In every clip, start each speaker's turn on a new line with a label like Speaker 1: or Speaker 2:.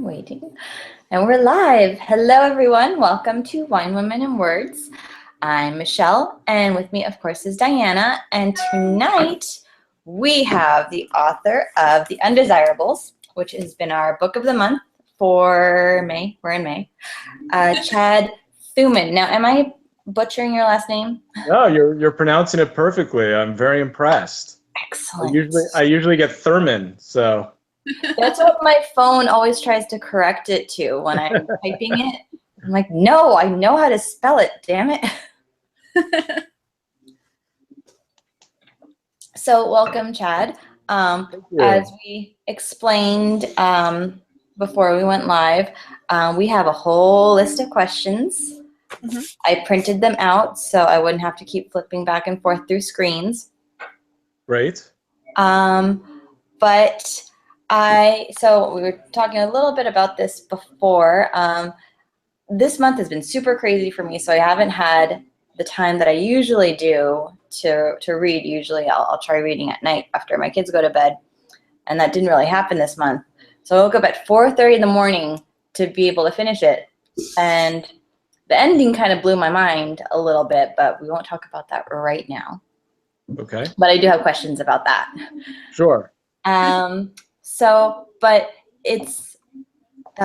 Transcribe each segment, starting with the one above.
Speaker 1: waiting. And we're live. Hello, everyone. Welcome to Wine, Women, and Words. I'm Michelle, and with me, of course, is Diana. And tonight, we have the author of The Undesirables, which has been our book of the month for May. We're in May. Chad Thumann. Now, am I butchering your last name?
Speaker 2: No, you're pronouncing it perfectly. I'm very impressed.
Speaker 1: Excellent.
Speaker 2: I usually get Thurman, so.
Speaker 1: That's what my phone always tries to correct it to when I'm typing it. I'm like, no, I know how to spell it, damn it. So welcome, Chad. As we explained before we went live, we have a whole list of questions. Mm-hmm. I printed them out so I wouldn't have to keep flipping back and forth through screens.
Speaker 2: Great.
Speaker 1: So we were talking a little bit about this before. This month has been super crazy for me, so I haven't had the time that I usually do to read. Usually I'll try reading at night after my kids go to bed, and that didn't really happen this month. So I woke up at 4:30 in the morning to be able to finish it, and the ending kind of blew my mind a little bit, but we won't talk about that right now.
Speaker 2: Okay.
Speaker 1: But I do have questions about that.
Speaker 2: Sure.
Speaker 1: But it's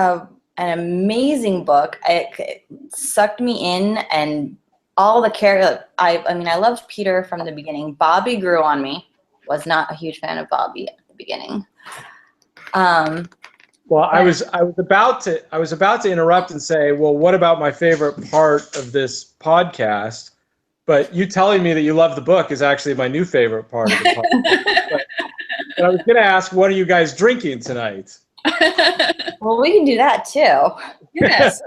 Speaker 1: an amazing book. It sucked me in, and all the characters. I mean, I loved Peter from the beginning. Bobby grew on me. Was not a huge fan of Bobby at the beginning.
Speaker 2: Well, I was about to interrupt and say, well, what about my favorite part of this podcast? But you telling me that you love the book is actually my new favorite part of the podcast. But I was going to ask, what are you guys drinking tonight?
Speaker 1: Well, we can do that too.
Speaker 3: Yes.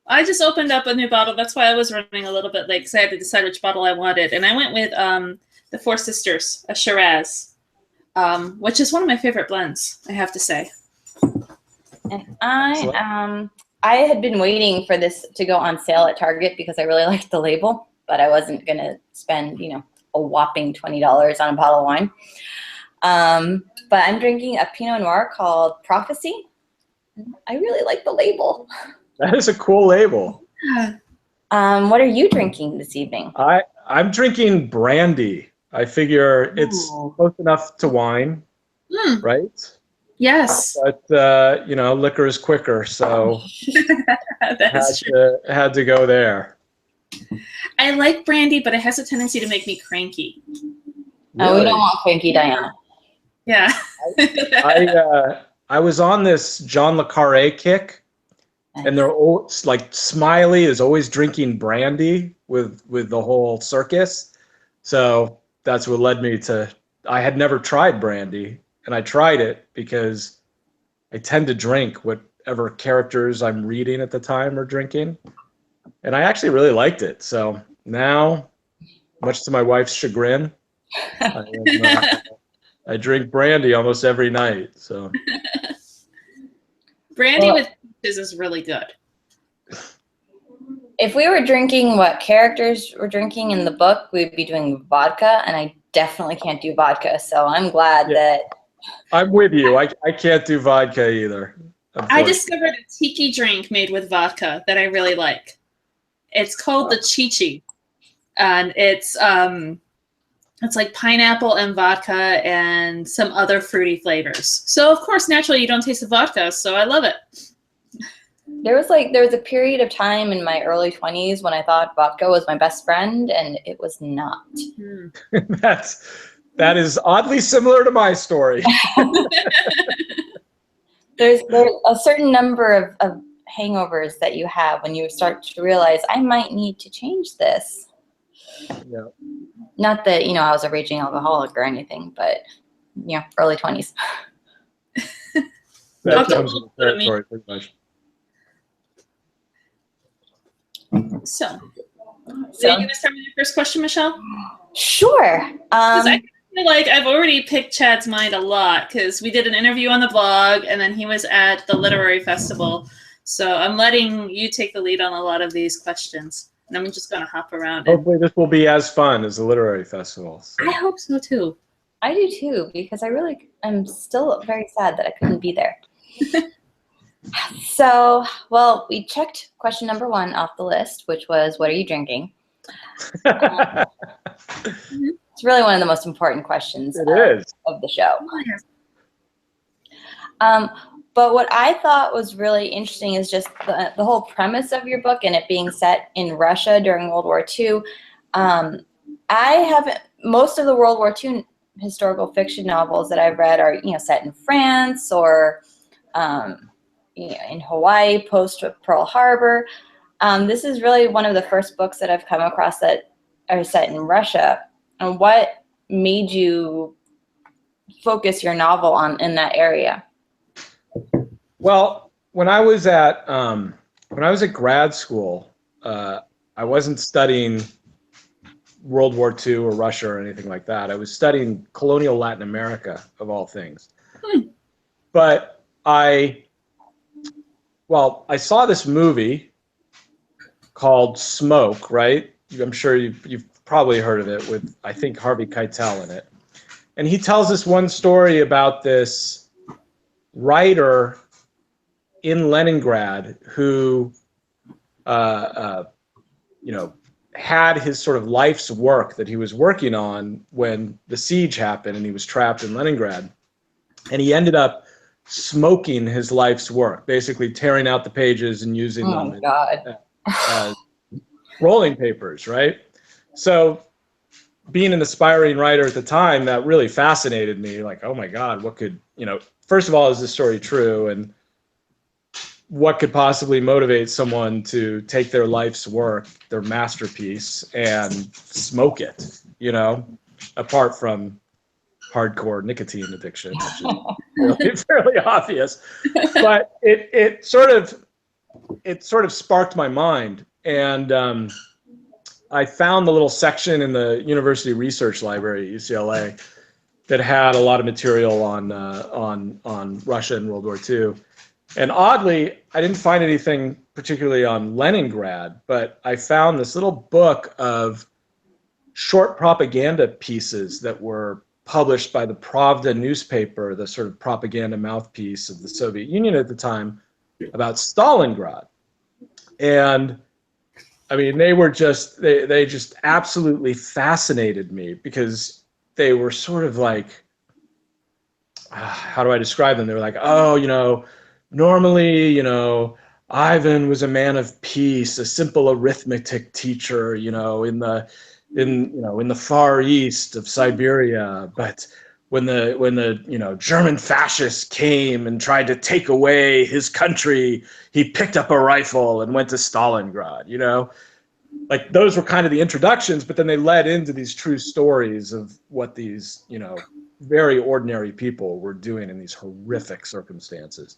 Speaker 3: I just opened up a new bottle. That's why I was running a little bit late, because I had to decide which bottle I wanted. And I went with the Four Sisters, a Shiraz, which is one of my favorite blends, I have to say.
Speaker 1: And I had been waiting for this to go on sale at Target because I really liked the label, but I wasn't going to spend, a whopping $20 on a bottle of wine. But I'm drinking a Pinot Noir called Prophecy. I really like the label.
Speaker 2: That is a cool label.
Speaker 1: What are you drinking this evening?
Speaker 2: I'm drinking brandy. I figure it's close enough to wine, right?
Speaker 3: Yes.
Speaker 2: But, liquor is quicker, so had to go there.
Speaker 3: I like brandy, but it has a tendency to make me cranky.
Speaker 1: Really? Oh, we don't want cranky Diana.
Speaker 3: Yeah.
Speaker 2: I was on this John le Carre kick, and they're all, like, Smiley is always drinking brandy with the whole circus. So that's what led me to, I had never tried brandy, and I tried it because I tend to drink whatever characters I'm reading at the time are drinking. And I actually really liked it. So now, much to my wife's chagrin, I drink brandy almost every night. So
Speaker 3: brandy with peaches is really good.
Speaker 1: If we were drinking what characters were drinking in the book, we'd be doing vodka, and I definitely can't do vodka. So I'm glad that.
Speaker 2: I'm with you. I can't do vodka either.
Speaker 3: I discovered a tiki drink made with vodka that I really like. It's called the Chi-Chi, and it's like pineapple and vodka and some other fruity flavors. So of course, naturally, you don't taste the vodka, so I love it.
Speaker 1: There was a period of time in my early 20s when I thought vodka was my best friend, and it was not.
Speaker 2: That is oddly similar to my story.
Speaker 1: There's a certain number of hangovers that you have when you start to realize I might need to change this.
Speaker 2: Yeah.
Speaker 1: Not that, I was a raging alcoholic or anything, but early 20s.
Speaker 2: That comes with the territory pretty much.
Speaker 3: So are you going to start with your first question, Michelle?
Speaker 1: Sure.
Speaker 3: I feel like I've already picked Chad's mind a lot because we did an interview on the blog, and then he was at the literary festival. So I'm letting you take the lead on a lot of these questions, and I'm just going to hop around.
Speaker 2: Hopefully this will be as fun as the literary festival. So.
Speaker 3: I hope so too.
Speaker 1: I do too, because I'm still very sad that I couldn't be there. So, well, we checked question number 1 off the list, which was, what are you drinking? It's really one of the most important questions of the show.
Speaker 3: Oh, yes.
Speaker 1: But what I thought was really interesting is just the whole premise of your book and it being set in Russia during World War II. I haven't, most of the World War II historical fiction novels that I've read are, set in France or, in Hawaii, post Pearl Harbor. This is really one of the first books that I've come across that are set in Russia. And what made you focus your novel in that area?
Speaker 2: Well, when I was at grad school, I wasn't studying World War II or Russia or anything like that. I was studying colonial Latin America, of all things. But I saw this movie called Smoke, right? I'm sure you've probably heard of it, with, I think, Harvey Keitel in it. And he tells us one story about this writer in Leningrad who, had his sort of life's work that he was working on when the siege happened and he was trapped in Leningrad. And he ended up smoking his life's work, basically tearing out the pages and using them as rolling papers, right? So being an aspiring writer at the time, that really fascinated me. Like, oh my God, what could, first of all, is this story true? And what could possibly motivate someone to take their life's work, their masterpiece, and smoke it, apart from hardcore nicotine addiction, which is really fairly obvious. But it sort of sparked my mind. And I found the little section in the University Research Library at UCLA that had a lot of material on Russia and World War II. And oddly, I didn't find anything particularly on Leningrad, but I found this little book of short propaganda pieces that were published by the Pravda newspaper, the sort of propaganda mouthpiece of the Soviet Union at the time, about Stalingrad. And I mean, they just absolutely fascinated me, because they were sort of like, how do I describe them? They were like, oh, normally, Ivan was a man of peace, a simple arithmetic teacher, in the far east of Siberia. But when the German fascists came and tried to take away his country, he picked up a rifle and went to Stalingrad. Like, those were kind of the introductions, but then they led into these true stories of what these, very ordinary people were doing in these horrific circumstances.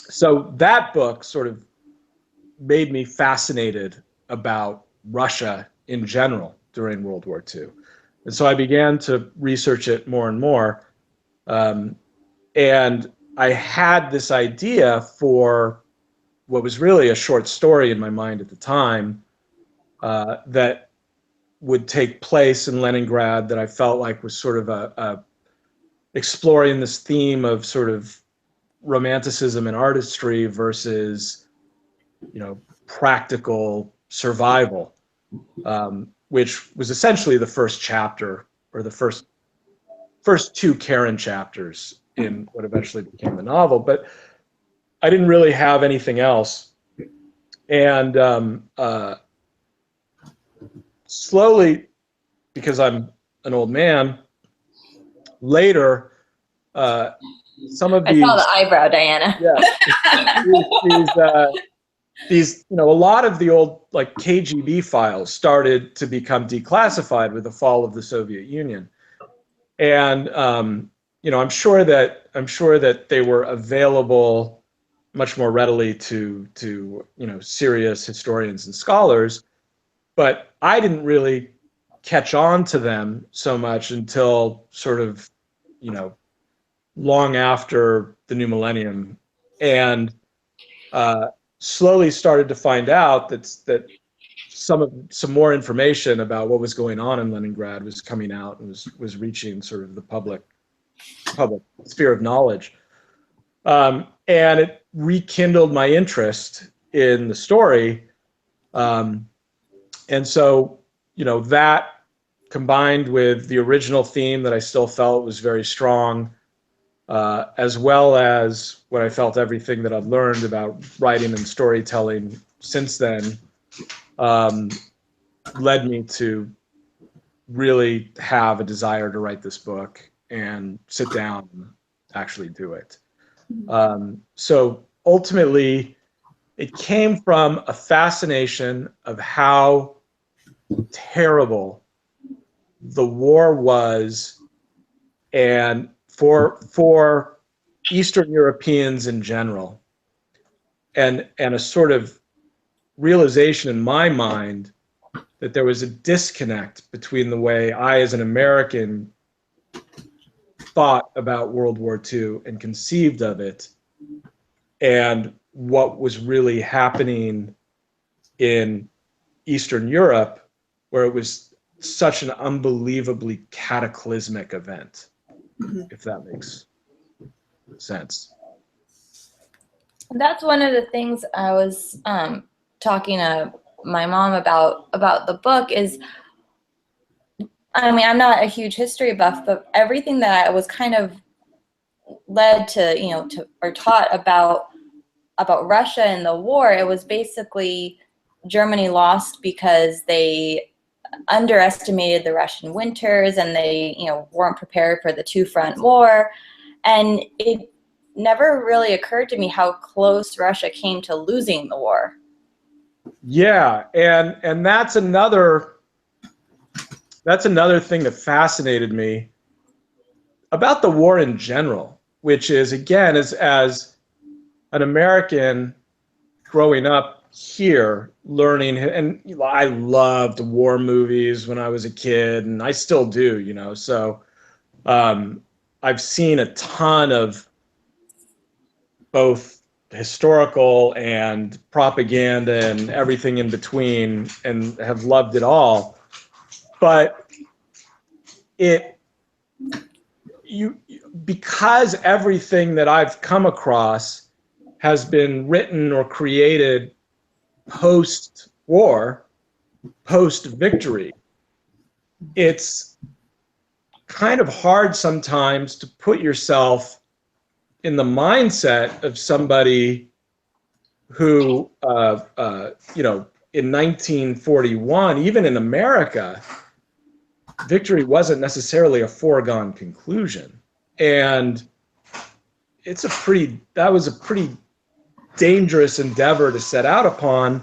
Speaker 2: So that book sort of made me fascinated about Russia in general during World War II. And so I began to research it more and more. And I had this idea for what was really a short story in my mind at the time, that would take place in Leningrad, that I felt like was sort of exploring this theme of sort of romanticism and artistry versus, practical survival, which was essentially the first chapter, or the first two Karen chapters in what eventually became the novel. But I didn't really have anything else. And slowly, because I'm an old man, later, some of these—
Speaker 1: I saw the eyebrow, Diana.
Speaker 2: Yeah. These, a lot of the old, like, KGB files started to become declassified with the fall of the Soviet Union. And, I'm sure that they were available much more readily to serious historians and scholars, but I didn't really catch on to them so much until sort of, long after the new millennium, and slowly started to find out that some more information about what was going on in Leningrad was coming out and was reaching sort of the public sphere of knowledge. And it rekindled my interest in the story. And so, that combined with the original theme that I still felt was very strong, as well as what I felt everything that I've learned about writing and storytelling since then, led me to really have a desire to write this book and sit down and actually do it. So ultimately, it came from a fascination of how terrible the war was, and for Eastern Europeans in general, and a sort of realization in my mind that there was a disconnect between the way I, as an American, thought about World War II and conceived of it, and what was really happening in Eastern Europe, where it was such an unbelievably cataclysmic event, if that makes sense.
Speaker 1: That's one of the things I was talking to my mom about the book is, I mean, I'm not a huge history buff, but everything that I was kind of led to, or taught about Russia and the war, it was basically Germany lost because they underestimated the Russian winters, and they, weren't prepared for the two-front war. And it never really occurred to me how close Russia came to losing the war.
Speaker 2: Yeah, and that's another thing that fascinated me about the war in general, which is, again, as an American growing up here, learning, and I loved war movies when I was a kid, and I still do, so I've seen a ton of both historical and propaganda and everything in between, and have loved it all. But because everything that I've come across has been written or created post-war, post-victory, it's kind of hard sometimes to put yourself in the mindset of somebody who, in 1941, even in America, victory wasn't necessarily a foregone conclusion. And that was a pretty dangerous endeavor to set out upon.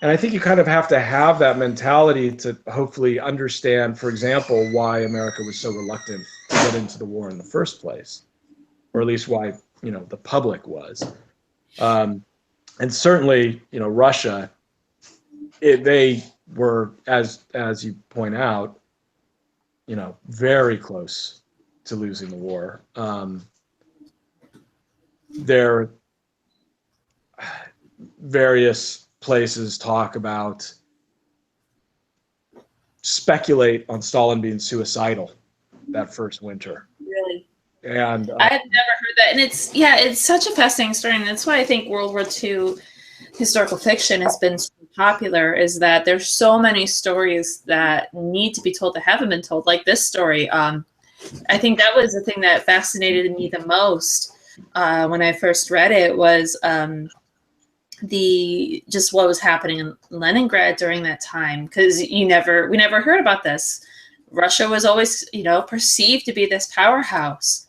Speaker 2: And I think you kind of have to have that mentality to hopefully understand, for example, why America was so reluctant to get into the war in the first place, or at least why, the public was. And certainly, Russia, they were, as you point out, very close to losing the war. Their various places speculate on Stalin being suicidal that first winter.
Speaker 3: Really?
Speaker 2: And
Speaker 3: I've never heard that. And it's such a fascinating story. And that's why I think World War II historical fiction has been so popular, is that there's so many stories that need to be told that haven't been told, like this story. I think that was the thing that fascinated me the most when I first read it, was just what was happening in Leningrad during that time, because we never heard about this. Russia was always, perceived to be this powerhouse,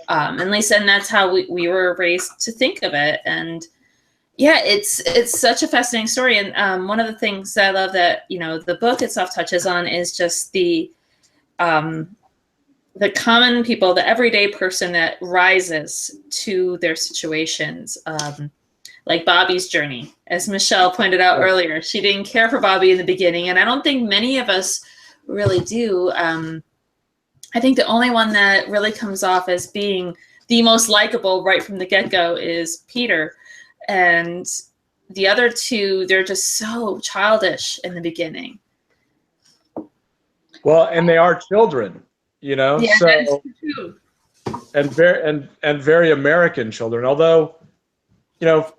Speaker 3: at least, and that's how we were raised to think of it. And yeah, it's such a fascinating story. And one of the things that I love that the book itself touches on is just the common people, the everyday person that rises to their situations. Like Bobby's journey, as Michelle pointed out earlier. She didn't care for Bobby in the beginning, and I don't think many of us really do. I think the only one that really comes off as being the most likable right from the get-go is Peter. And the other two, they're just so childish in the beginning.
Speaker 2: Well, and they are children,
Speaker 3: Yeah,
Speaker 2: so
Speaker 3: that is true.
Speaker 2: very American children. Although, you know,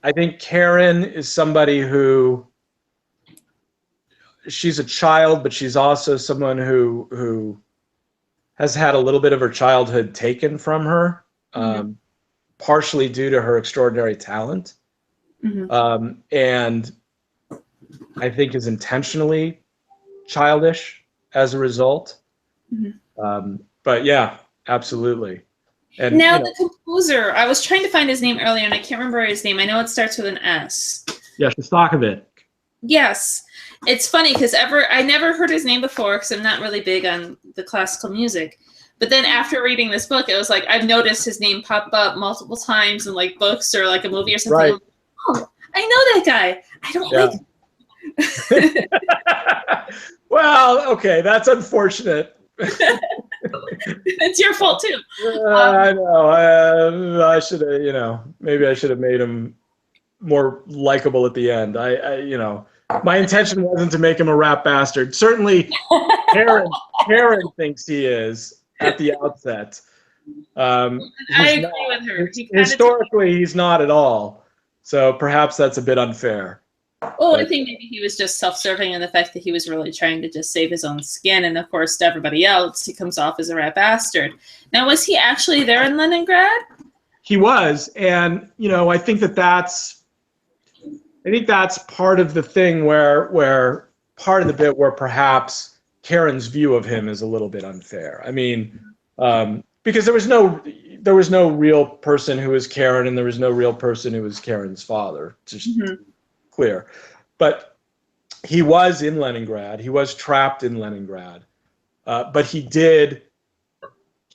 Speaker 2: I think Karen is somebody who, she's a child, but she's also someone who has had a little bit of her childhood taken from her, partially due to her extraordinary talent, and I think is intentionally childish as a result. But yeah, absolutely. And
Speaker 3: now the composer, I was trying to find his name earlier and I can't remember his name. I know it starts with an S.
Speaker 2: Yeah, Shostakovich.
Speaker 3: Yes. It's funny because I never heard his name before because I'm not really big on the classical music. But then after reading this book, it was like I've noticed his name pop up multiple times in like books or like a movie or something.
Speaker 2: Right.
Speaker 3: Oh, I know that guy. I don't like him.
Speaker 2: Well, okay, that's unfortunate.
Speaker 3: It's your fault too.
Speaker 2: I know. I should have, maybe I should have made him more likable at the end. My intention wasn't to make him a rap bastard. Certainly, Karen thinks he is at the outset.
Speaker 3: I agree with her.
Speaker 2: Historically, he's not at all. So perhaps that's a bit unfair.
Speaker 3: Well, I think maybe he was just self-serving in the fact that he was really trying to just save his own skin. And of course, to everybody else, he comes off as a rat bastard. Now, was he actually there in Leningrad?
Speaker 2: He was. And, I think that's part of the thing where part of the bit where perhaps Karen's view of him is a little bit unfair. I mean, because there was no real person who was Karen, and there was no real person who was Karen's father. Just clear. But he was in Leningrad. He was trapped in Leningrad. But he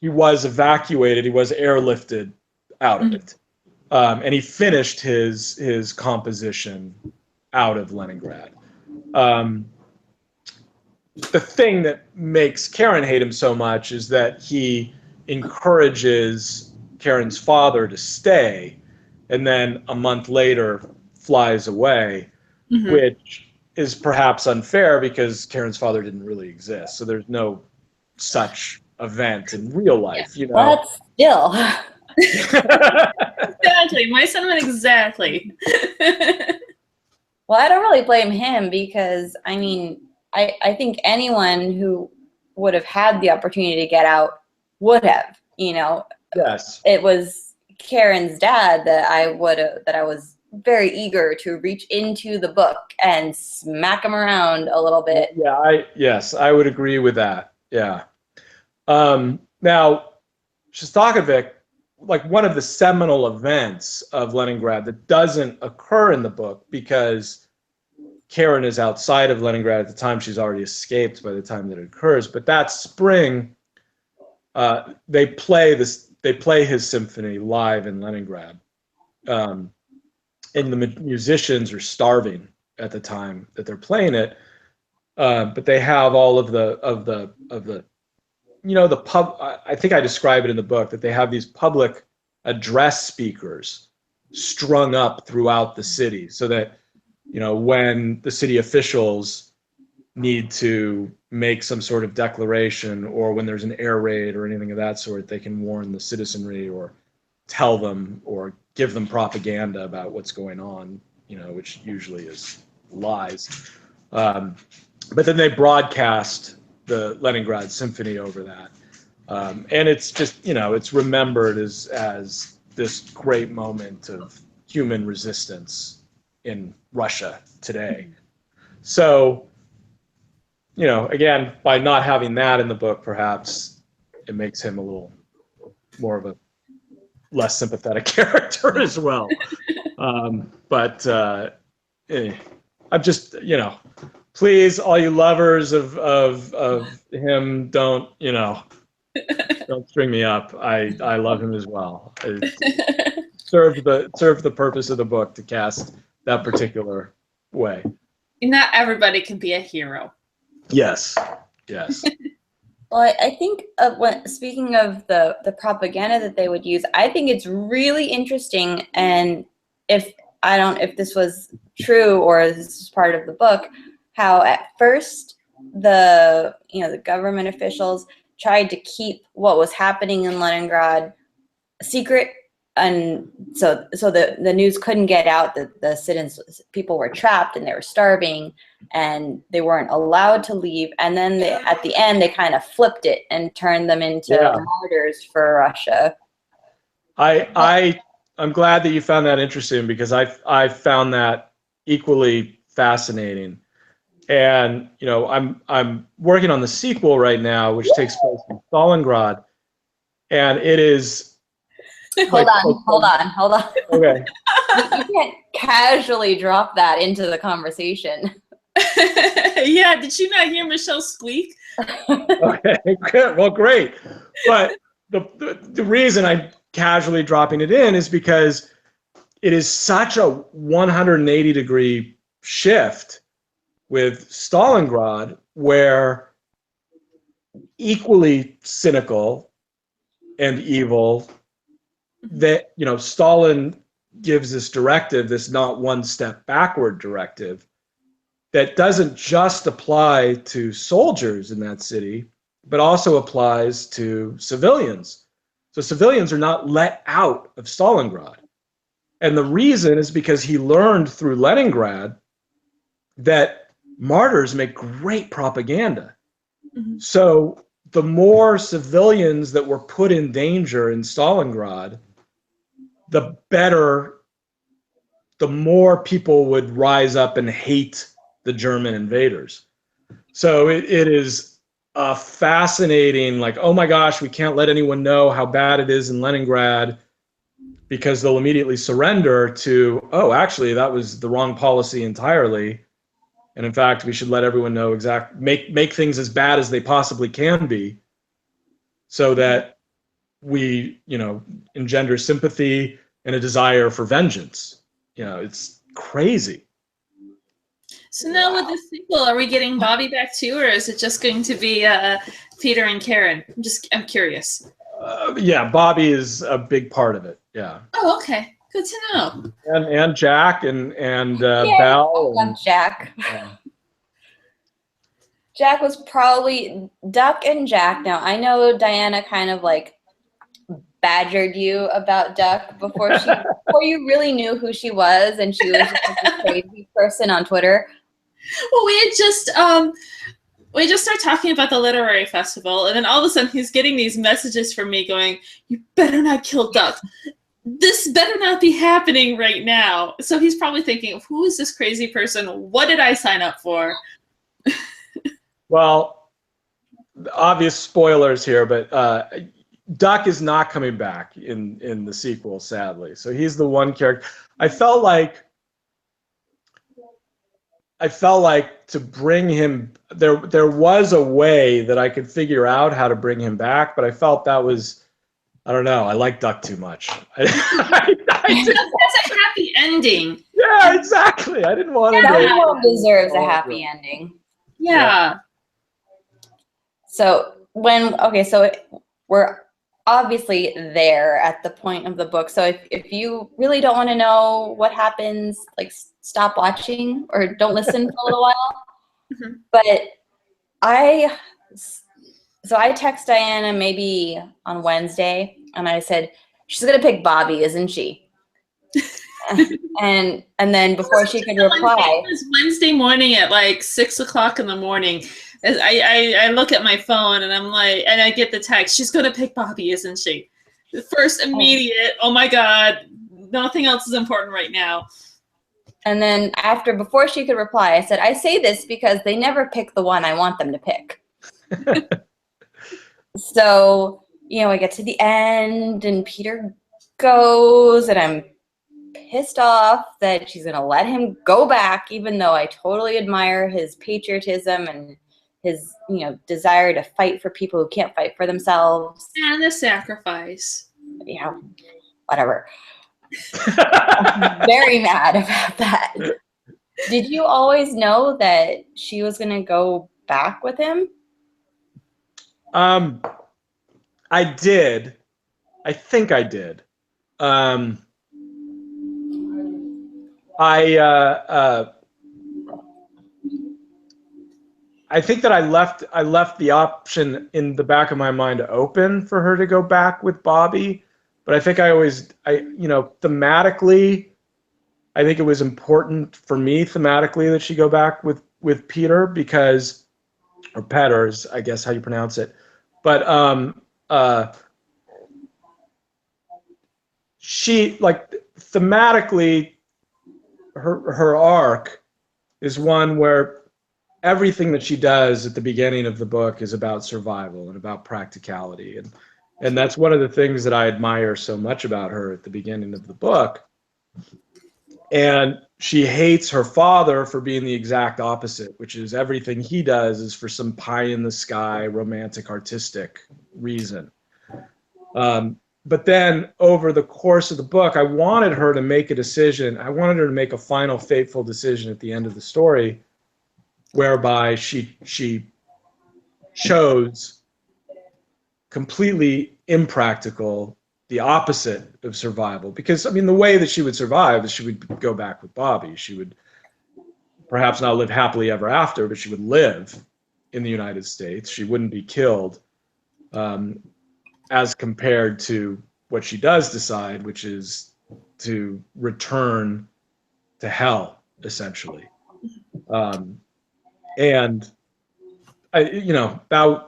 Speaker 2: was evacuated. He was airlifted out of it. And he finished his composition out of Leningrad. The thing that makes Karen hate him so much is that he encourages Karen's father to stay, and then a month later flies away, which is perhaps unfair because Karen's father didn't really exist. So there's no such event in real life,
Speaker 1: But still.
Speaker 3: Exactly. My sentiment exactly.
Speaker 1: Well, I don't really blame him because, I think anyone who would have had the opportunity to get out would have,
Speaker 2: Yes.
Speaker 1: It was Karen's dad that I was very eager to reach into the book and smack him around a little bit.
Speaker 2: Yeah, I would agree with that. Yeah. Now, Shostakovich, like one of the seminal events of Leningrad that doesn't occur in the book because Karen is outside of Leningrad at the time. She's already escaped by the time that it occurs. But that spring, they play his symphony live in Leningrad. And the musicians are starving at the time that they're playing it. But they have all of the pub. I think I describe it in the book that they have these public address speakers strung up throughout the city so that, when the city officials need to make some sort of declaration or when there's an air raid or anything of that sort, they can warn the citizenry or tell them or give them propaganda about what's going on, which usually is lies. But then they broadcast the Leningrad Symphony over that. And it's just, it's remembered as this great moment of human resistance in Russia today. So, again, by not having that in the book, perhaps it makes him a little more of a less sympathetic character as well. I'm just, please, all you lovers of him, don't string me up. I love him as well. It served the purpose of the book to cast that particular way.
Speaker 3: Not everybody can be a hero.
Speaker 2: Yes.
Speaker 1: Well, I think speaking of the propaganda that they would use, I think it's really interesting. And if this was true or this is part of the book, how at first the government officials, tried to keep what was happening in Leningrad a secret. And so the news couldn't get out that the citizens, people were trapped and they were starving and they weren't allowed to leave. And then at the end, they kind of flipped it and turned them into martyrs for Russia.
Speaker 2: I'm glad that you found that interesting, because I found that equally fascinating. And I'm working on the sequel right now, which takes place in Stalingrad, and it is.
Speaker 1: Hold on.
Speaker 2: Okay.
Speaker 1: You can't casually drop that into the conversation.
Speaker 3: Yeah, did you not hear Michelle squeak?
Speaker 2: Okay, good. Well, great. But the reason I'm casually dropping it in is because it is such a 180-degree shift with Stalingrad, where equally cynical and evil, that Stalin gives this directive, this not one step backward directive, that doesn't just apply to soldiers in that city, but also applies to civilians. So civilians are not let out of Stalingrad. And the reason is because he learned through Leningrad that martyrs make great propaganda. Mm-hmm. So the more civilians that were put in danger in Stalingrad, the better, the more people would rise up and hate the German invaders. So it is a fascinating, like, oh my gosh, we can't let anyone know how bad it is in Leningrad because they'll immediately surrender, to, oh, actually, that was the wrong policy entirely. And in fact, we should let everyone know make things as bad as they possibly can be, so that we, engender sympathy and a desire for vengeance. It's crazy.
Speaker 3: So now with this sequel, are we getting Bobby back too, or is it just going to be Peter and Karen? I'm curious.
Speaker 2: Yeah, Bobby is a big part of it. Yeah.
Speaker 3: Oh, okay. Good to know.
Speaker 2: And Jack and Belle.
Speaker 1: I love Jack. Yeah. Jack was probably Duck and Jack. Now I know Diana kind of like badgered you about Duck before you really knew who she was, and she was just like this crazy person on Twitter.
Speaker 3: Well, we just started talking about the literary festival, and then all of a sudden he's getting these messages from me going, "You better not kill Duck. This better not be happening right now." So he's probably thinking, who is this crazy person? What did I sign up for?
Speaker 2: Well, obvious spoilers here, but Duck is not coming back in the sequel, sadly. So he's the one character. I felt like to bring him, there was a way that I could figure out how to bring him back, but I felt that was, I don't know, I like Duck too much.
Speaker 3: That's a happy ending.
Speaker 2: Yeah, exactly. I didn't want to.
Speaker 1: Everyone deserves a happy ending.
Speaker 3: Yeah.
Speaker 1: So we're obviously there at the point of the book. So if you really don't want to know what happens, like, stop watching or don't listen for a little while. Mm-hmm. But I text Diana maybe on Wednesday, and I said, she's gonna pick Bobby, isn't she? and then before she could reply,
Speaker 3: it was Wednesday morning at like 6:00 in the morning. I look at my phone and I'm like, and I get the text, she's gonna pick Bobby, isn't she? The first immediate, oh my God, nothing else is important right now.
Speaker 1: And then before she could reply, I said, I say this because they never pick the one I want them to pick. So, I get to the end and Peter goes, and I'm pissed off that she's going to let him go back, even though I totally admire his patriotism and his, desire to fight for people who can't fight for themselves.
Speaker 3: And the sacrifice.
Speaker 1: Yeah, whatever. I'm very mad about that. Did you always know that she was going to go back with him?
Speaker 2: I did. I think I did. I I think that I left the option in the back of my mind open for her to go back with Bobby, but I think thematically, I think it was important for me thematically that she go back with Peter because, or Petters, I guess how you pronounce it, but she thematically, her arc is one where everything that she does at the beginning of the book is about survival and about practicality. And that's one of the things that I admire so much about her at the beginning of the book. And she hates her father for being the exact opposite, which is everything he does is for some pie in the sky, romantic, artistic reason. But then over the course of the book, I wanted her to make a decision. I wanted her to make a final fateful decision at the end of the story, whereby she chose completely impractical, the opposite of survival. Because, I mean, the way that she would survive is she would go back with Bobby. She would perhaps not live happily ever after, but she would live in the United States. She wouldn't be killed, as compared to what she does decide, which is to return to hell, essentially. And that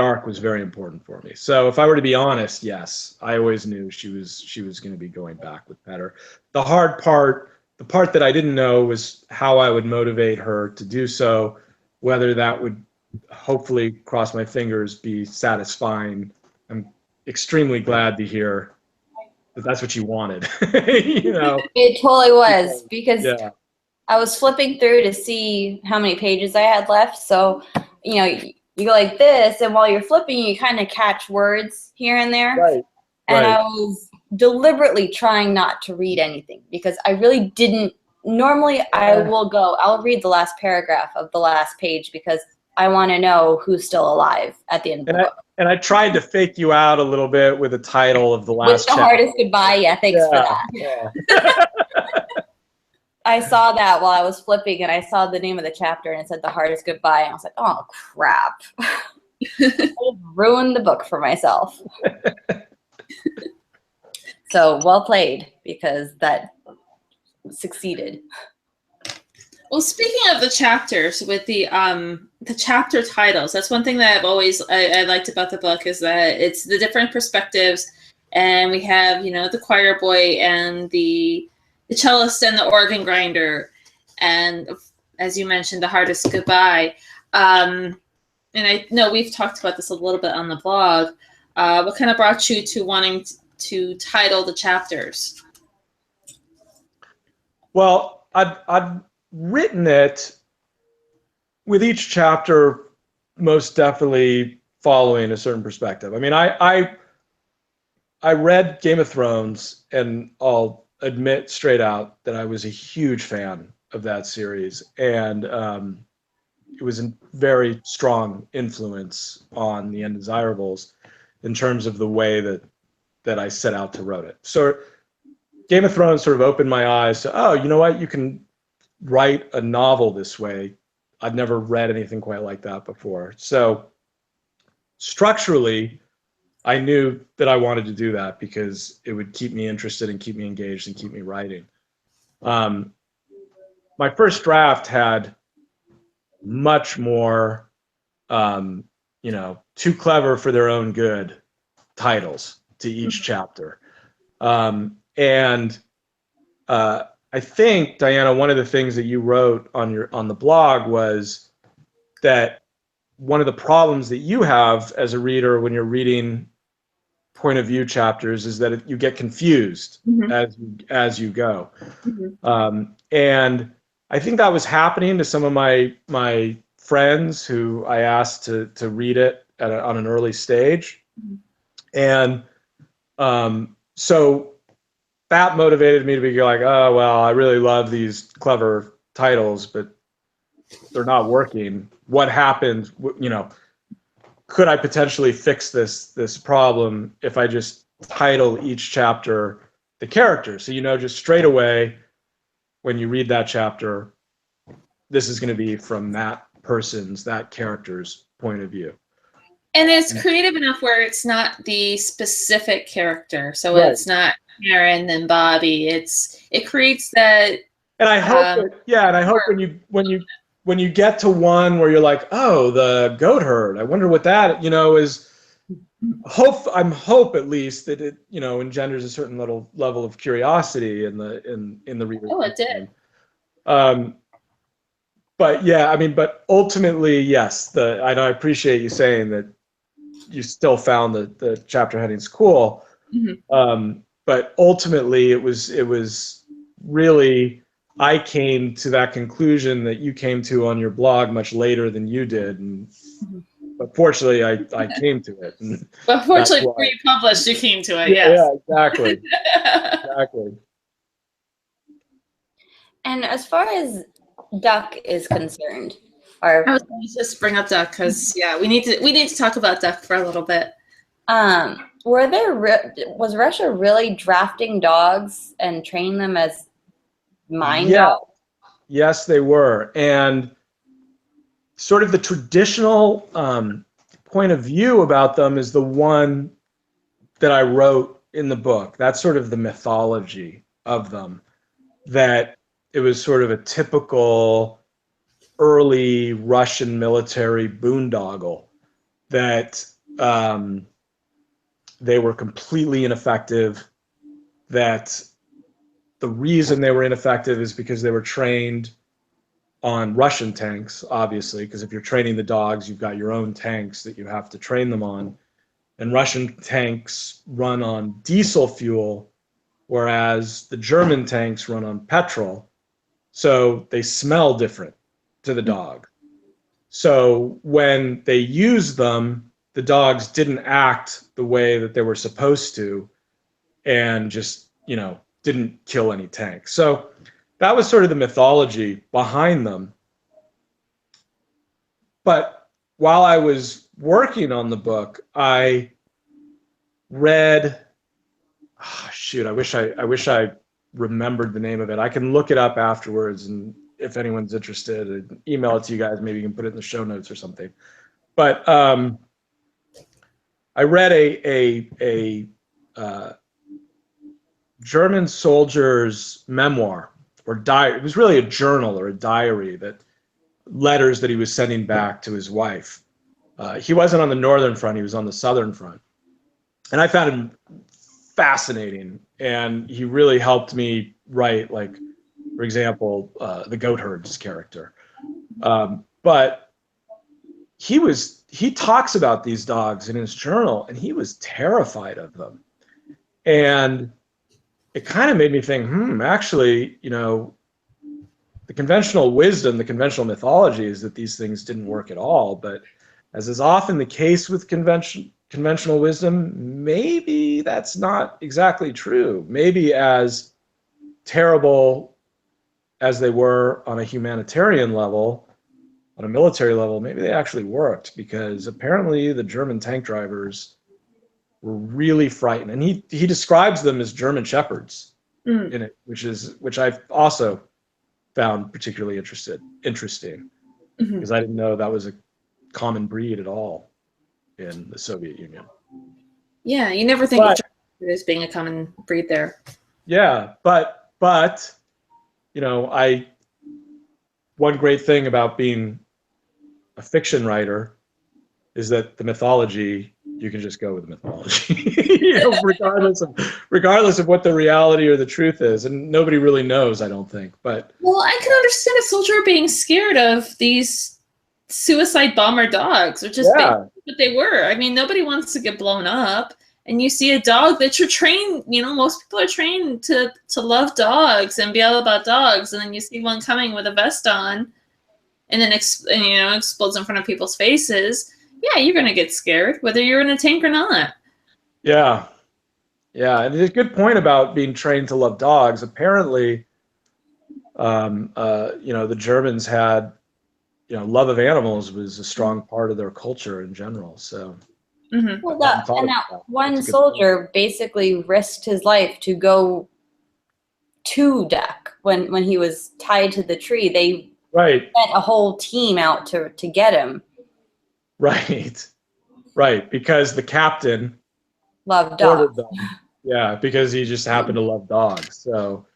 Speaker 2: arc was very important for me. So if I were to be honest, yes, I always knew she was going to be going back with Petter. The hard part, the part that I didn't know, was how I would motivate her to do so, whether that would, hopefully, cross my fingers, be satisfying. I'm extremely glad to hear that that's what you wanted.
Speaker 1: It totally was, because
Speaker 2: yeah.
Speaker 1: I was flipping through to see how many pages I had left. So, you go like this, and while you're flipping, you kind of catch words here and there.
Speaker 2: Right.
Speaker 1: And I was deliberately trying not to read anything because I really didn't. Normally, I'll read the last paragraph of the last page because I want to know who's still alive at the end of the book.
Speaker 2: And I tried to fake you out a little bit with the title of the last
Speaker 1: chapter. Hardest goodbye. Yeah, thanks for that.
Speaker 2: Yeah.
Speaker 1: I saw that while I was flipping, and I saw the name of the chapter, and it said The Hardest Goodbye, and I was like, oh, crap. I ruined the book for myself. So, well played, because that succeeded.
Speaker 3: Well, speaking of the chapters, with the chapter titles, that's one thing that I liked about the book, is that it's the different perspectives, and we have, the choir boy and the cellist and the organ grinder, and as you mentioned, The Hardest Goodbye. And I know we've talked about this a little bit on the blog. What kind of brought you to wanting to title the chapters?
Speaker 2: Well, I've written it with each chapter most definitely following a certain perspective. I mean, I read Game of Thrones, and I'll admit straight out that I was a huge fan of that series, and it was a very strong influence on the Undesirables in terms of the way that I set out to write it. So Game of Thrones sort of opened my eyes to, oh, you know what, you can write a novel this way. I'd never read anything quite like that before. So structurally, I knew that I wanted to do that because it would keep me interested and keep me engaged and keep me writing. My first draft had much more, too clever for their own good titles to each chapter. I think, Diana, one of the things that you wrote on the blog was that one of the problems that you have as a reader when you're reading point of view chapters is that you get confused as you go. And I think that was happening to some of my friends who I asked to read it on an early stage. And so that motivated me to be like, oh, well, I really love these clever titles, but they're not working. What happened? Could I potentially fix this problem if I just title each chapter the character? So, just straight away, when you read that chapter, this is going to be from that that character's point of view.
Speaker 3: And it's creative enough where it's not the specific character. So
Speaker 2: Right.
Speaker 3: it's not Karen and Bobby. It creates that.
Speaker 2: And I hope and I hope when you get to one where you're like, oh, the goat herd, I wonder what that, is. I'm hope at least that it, engenders a certain level of curiosity in the reader.
Speaker 3: Oh, it did.
Speaker 2: But yeah, I mean, but ultimately, yes, I appreciate you saying that you still found the chapter headings cool.
Speaker 3: Mm-hmm.
Speaker 2: But ultimately it was really, I came to that conclusion that you came to on your blog much later than you did. But fortunately I came to it.
Speaker 3: But fortunately before you published, you came to it, yes.
Speaker 2: Yeah, exactly. Exactly.
Speaker 1: And as far as Duck is concerned, I
Speaker 3: was going to just bring up Duck because we need to talk about Duck for a little bit.
Speaker 1: Was Russia really drafting dogs and training them as mine dogs?
Speaker 2: Yes, they were. And sort of the traditional point of view about them is the one that I wrote in the book. That's sort of the mythology of them, that it was sort of a typical early Russian military boondoggle, that they were completely ineffective, that the reason they were ineffective is because they were trained on Russian tanks, obviously, because if you're training the dogs, you've got your own tanks that you have to train them on. And Russian tanks run on diesel fuel, whereas the German tanks run on petrol. So they smell different to the dog. So when they used them, the dogs didn't act the way that they were supposed to and just, didn't kill any tanks. So that was sort of the mythology behind them. But while I was working on the book, I read, I wish I remembered the name of it. I can look it up afterwards, and if anyone's interested, I'd email it to you guys. Maybe you can put it in the show notes or something. But I read a German soldier's memoir or diary. It was really a journal or a diary, that letters that he was sending back to his wife. He wasn't on the Northern Front, he was on the Southern Front. And I found him fascinating, and he really helped me write, like, for example, the goat herd's character. But he talks about these dogs in his journal, and he was terrified of them. And it kind of made me think, actually, the conventional wisdom, the conventional mythology is that these things didn't work at all. But as is often the case with conventional wisdom, maybe that's not exactly true. Maybe as terrible as they were on a humanitarian level, on a military level, maybe they actually worked, because apparently the German tank drivers were really frightened. And he describes them as German shepherds in it, which I've also found particularly interesting, because I didn't know that was a common breed at all in the Soviet Union.
Speaker 3: Yeah, you never think of German as being a common breed there.
Speaker 2: Yeah, but one great thing about being a fiction writer is that the mythology, you can just go with the mythology, regardless of what the reality or the truth is, and nobody really knows, I don't think. But
Speaker 3: well, I can understand a soldier being scared of these suicide bomber dogs, which is what they were. I mean, nobody wants to get blown up, and you see a dog that you're trained. Most people are trained to love dogs and be all about dogs, and then you see one coming with a vest on, and then explodes in front of people's faces. Yeah, you're gonna get scared, whether you're in a tank or not.
Speaker 2: Yeah, and there's a good point about being trained to love dogs. Apparently, the Germans had, love of animals was a strong part of their culture in general. So,
Speaker 1: well, that one soldier basically risked his life to go to Duck when he was tied to the tree. They
Speaker 2: Right.
Speaker 1: sent a whole team out to get him.
Speaker 2: Right. Right. Because the captain
Speaker 1: Loved
Speaker 2: ordered
Speaker 1: dogs.
Speaker 2: them. Yeah, because he just happened to love dogs. So,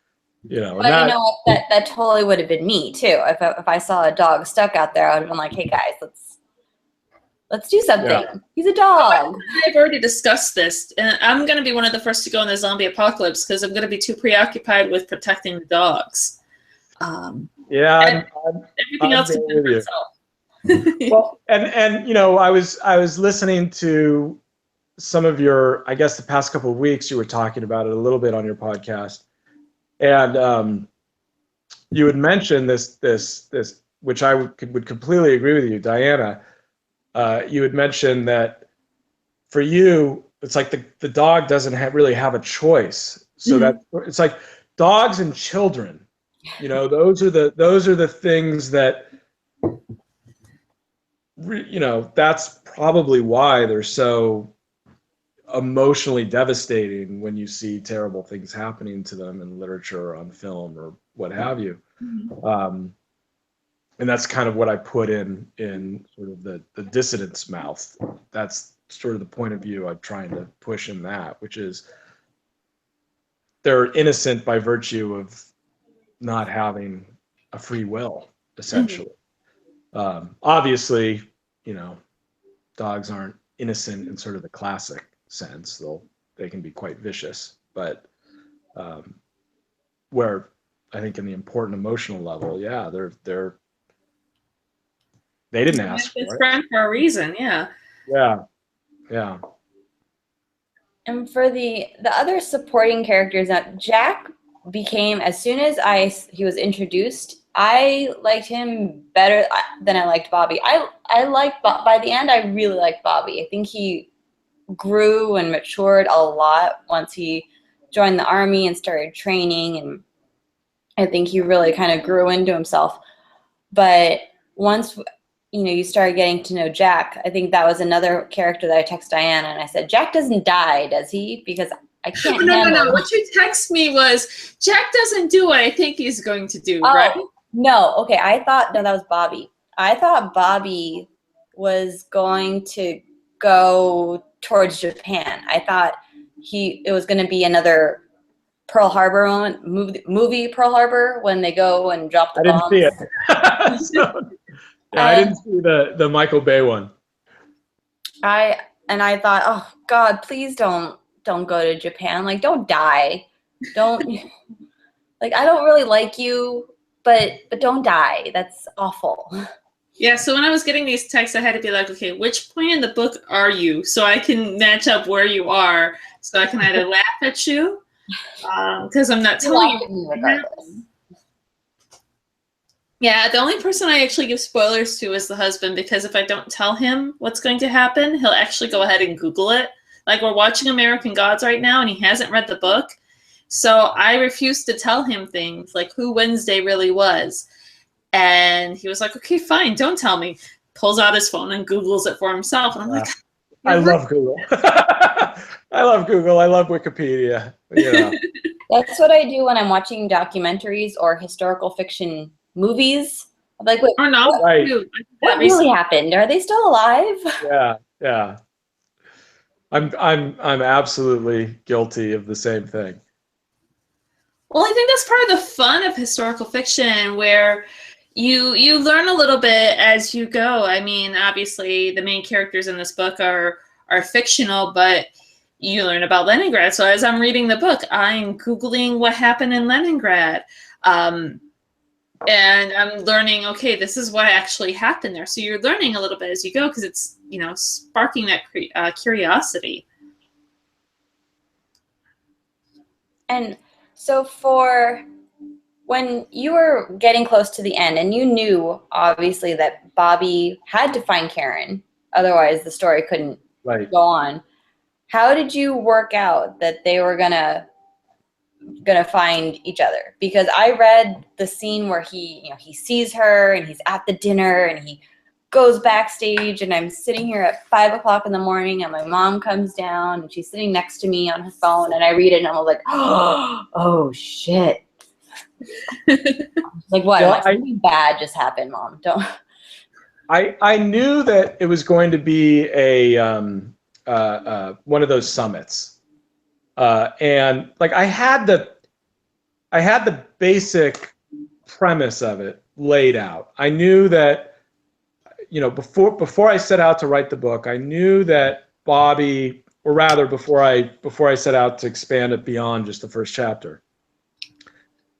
Speaker 2: you know, and
Speaker 1: But
Speaker 2: that,
Speaker 1: you know what? That totally would have been me too. If I saw a dog stuck out there, I would have been like, "Hey guys, let's do something.
Speaker 2: Yeah.
Speaker 1: He's a dog."
Speaker 3: I've already discussed this, and I'm going to be one of the first to go in the zombie apocalypse because I'm going to be too preoccupied with protecting the dogs.
Speaker 2: yeah,
Speaker 3: Everything else can fend for itself.
Speaker 2: well, and you know, I was listening to some of your, I guess the past couple of weeks, you were talking about it a little bit on your podcast, and you had mentioned this, which I would completely agree with you, Diana. You had mentioned that for you, it's like the dog doesn't really have a choice. So that it's like dogs and children, you know, those are the things that, you know, that's probably why they're so emotionally devastating when you see terrible things happening to them in literature or on film or what have you. And that's kind of what I put in sort of the dissident's mouth. That's sort of the point of view I'm trying to push in that, which is they're innocent by virtue of not having a free will, essentially. Obviously, you know, dogs aren't innocent in sort of the classic sense. They can be quite vicious, but where I think in the important emotional level, yeah, they didn't ask for it.
Speaker 3: Friend for a reason, yeah.
Speaker 2: Yeah.
Speaker 1: And for the other supporting characters, that Jack became, as soon as he was introduced, I liked him better than I liked Bobby. I liked, by the end, I really liked Bobby. I think he grew and matured a lot once he joined the army and started training, and I think he really kind of grew into himself. But once, you know, you started getting to know Jack, I think that was another character that I texted Diana, and I said, Jack doesn't die, does he? Because I can't handle
Speaker 3: No. What you text me was, Jack doesn't do what I think he's going to do, right?
Speaker 1: No, okay, no, that was Bobby. I thought Bobby was going to go towards Japan. I thought it was going to be another Pearl Harbor moment, movie Pearl Harbor, when they go and drop the bombs.
Speaker 2: I didn't see it. I didn't see the Michael Bay one.
Speaker 1: I thought, oh God, please don't go to Japan. Like, don't die. Don't like, I don't really like you, but don't die. That's awful.
Speaker 3: Yeah, so when I was getting these texts, I had to be like, okay, which point in the book are you? So I can match up where you are, so I can either laugh at you, because I'm not telling you regardless. Yeah, the only person I actually give spoilers to is the husband, because if I don't tell him what's going to happen, he'll actually go ahead and Google it. Like, we're watching American Gods right now, and he hasn't read the book. So I refuse to tell him things like who Wednesday really was. And he was like, okay, fine, don't tell me. Pulls out his phone and Googles it for himself. And I'm like,
Speaker 2: I love Google. I love Google. I love Wikipedia. You know.
Speaker 1: That's what I do when I'm watching documentaries or historical fiction movies. I'm like, wait,
Speaker 3: or not.
Speaker 2: Right.
Speaker 1: What really happened? Are they still alive?
Speaker 2: Yeah. I'm absolutely guilty of the same thing.
Speaker 3: Well, I think that's part of the fun of historical fiction, where you learn a little bit as you go. I mean, obviously, the main characters in this book are fictional, but you learn about Leningrad. So as I'm reading the book, I'm Googling what happened in Leningrad. And I'm learning, okay, this is what actually happened there. So you're learning a little bit as you go, because it's, you know, sparking that curiosity.
Speaker 1: And so for when you were getting close to the end, and you knew, obviously, that Bobby had to find Karen, otherwise the story couldn't go on, how did you work out that they were gonna find each other? Because I read the scene where he sees her and he's at the dinner and he goes backstage, and I'm sitting here at 5 o'clock in the morning, and my mom comes down and she's sitting next to me on her phone, and I read it and I'm like, oh shit, Like what?
Speaker 2: Well,
Speaker 1: I'm like, something bad just happened, Mom. Don't.
Speaker 2: I knew that it was going to be a one of those summits, and like I had the basic premise of it laid out. I knew that, you know, before I set out to write the book, I knew that Bobby, or rather before I set out to expand it beyond just the first chapter,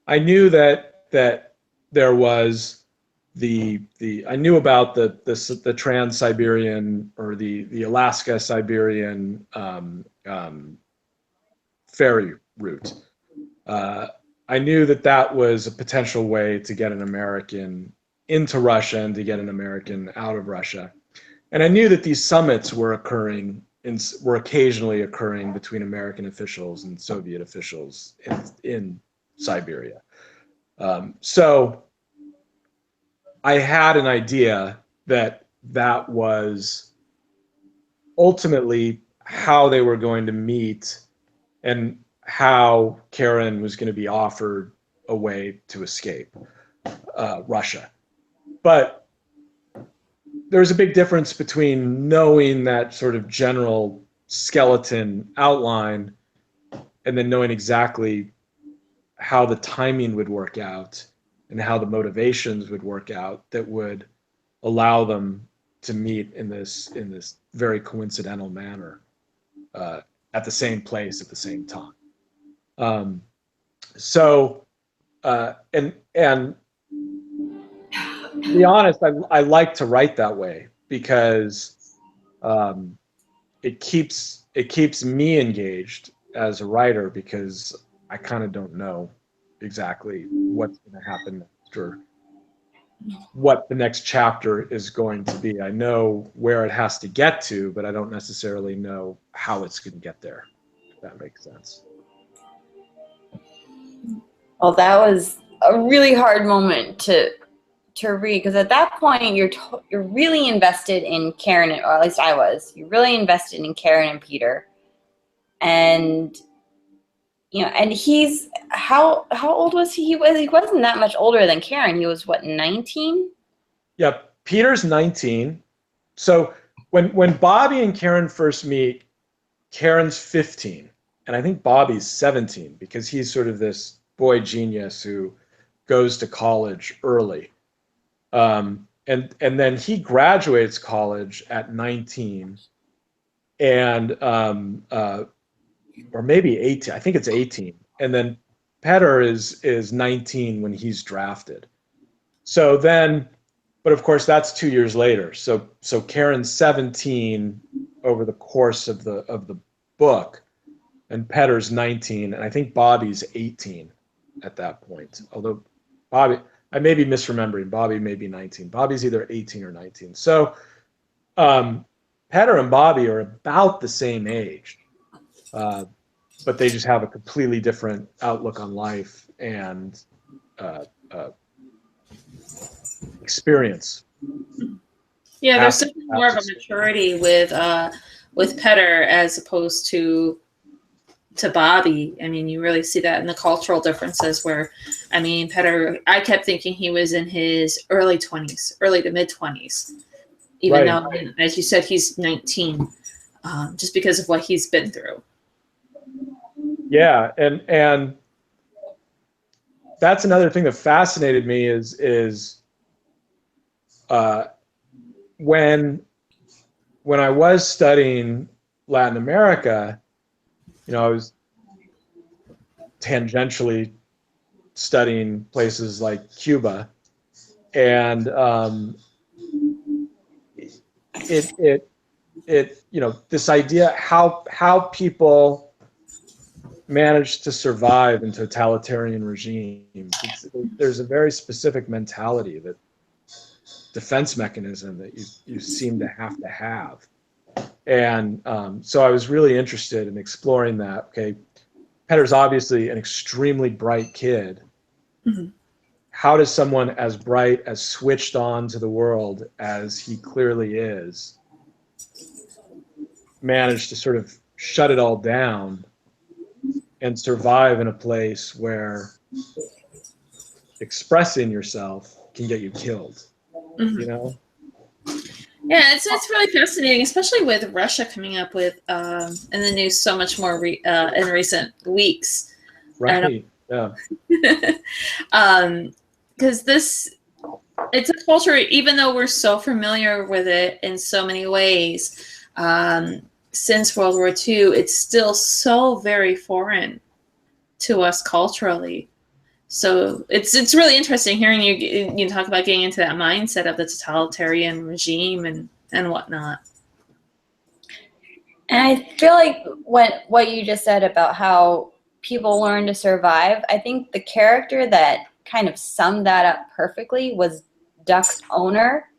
Speaker 2: I knew that there was I knew about the Trans-Siberian, or the Alaska-Siberian ferry route. I knew that was a potential way to get an American into Russia and to get an American out of Russia. And I knew that these summits were occasionally occurring between American officials and Soviet officials in Siberia. So I had an idea that was ultimately how they were going to meet, and how Karen was going to be offered a way to escape Russia. But there's a big difference between knowing that sort of general skeleton outline and then knowing exactly how the timing would work out and how the motivations would work out that would allow them to meet in this very coincidental manner at the same place at the same time. And to be honest, I like to write that way because it keeps me engaged as a writer, because I kind of don't know exactly what's going to happen next, or what the next chapter is going to be. I know where it has to get to, but I don't necessarily know how it's going to get there, if that makes sense.
Speaker 1: Well, that was a really hard moment to read, because at that point you're really invested in Karen, or at least I was. You're really invested in Karen and Peter, and you know, and he's how old was he? He wasn't that much older than Karen. He was what, 19?
Speaker 2: Yeah, Peter's 19. So when Bobby and Karen first meet, Karen's 15, and I think Bobby's 17, because he's sort of this boy genius who goes to college early. And then he graduates college at 19, and or maybe 18. I think it's 18. And then Petter is 19 when he's drafted. So then, but of course that's 2 years later. So Karen's 17 over the course of the book, and Petter's 19, and I think Bobby's 18 at that point. Although Bobby, I may be misremembering. Bobby may be 19. Bobby's either 18 or 19. So Petter and Bobby are about the same age, but they just have a completely different outlook on life and experience.
Speaker 3: Yeah, there's something more of a maturity with Petter as opposed to Bobby. I mean, you really see that in the cultural differences where, I mean, Petter, I kept thinking he was in his early to mid 20s, even though, as you said, he's 19, just because of what he's been through.
Speaker 2: Yeah, and that's another thing that fascinated me is when I was studying Latin America, you know, I was tangentially studying places like Cuba, and it you know, this idea how people manage to survive in totalitarian regimes. There's a very specific mentality, that defense mechanism that you seem to have. And so I was really interested in exploring that. Okay, Petter's obviously an extremely bright kid.
Speaker 3: Mm-hmm.
Speaker 2: How does someone as bright, as switched on to the world as he clearly is, manage to sort of shut it all down and survive in a place where expressing yourself can get you killed.
Speaker 3: Mhm.
Speaker 2: You know?
Speaker 3: Yeah, it's really fascinating, especially with Russia coming up with in the news so much more in recent weeks.
Speaker 2: Right. Yeah.
Speaker 3: Because it's a culture, even though we're so familiar with it in so many ways, since World War II, it's still so very foreign to us culturally. So it's really interesting hearing you talk about getting into that mindset of the totalitarian regime and whatnot.
Speaker 1: And I feel like what you just said about how people learn to survive, I think the character that kind of summed that up perfectly was Duck's owner.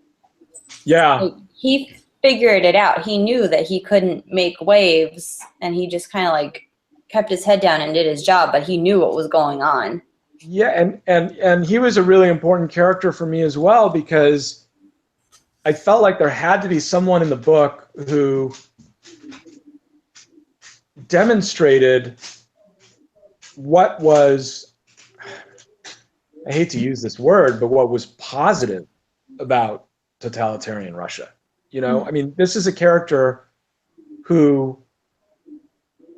Speaker 2: Yeah.
Speaker 1: Like, he figured it out. He knew that he couldn't make waves, and he just kind of like kept his head down and did his job, but he knew what was going on.
Speaker 2: Yeah, and he was a really important character for me as well, because I felt like there had to be someone in the book who demonstrated what was, I hate to use this word, but what was positive about totalitarian Russia. You know, I mean, this is a character who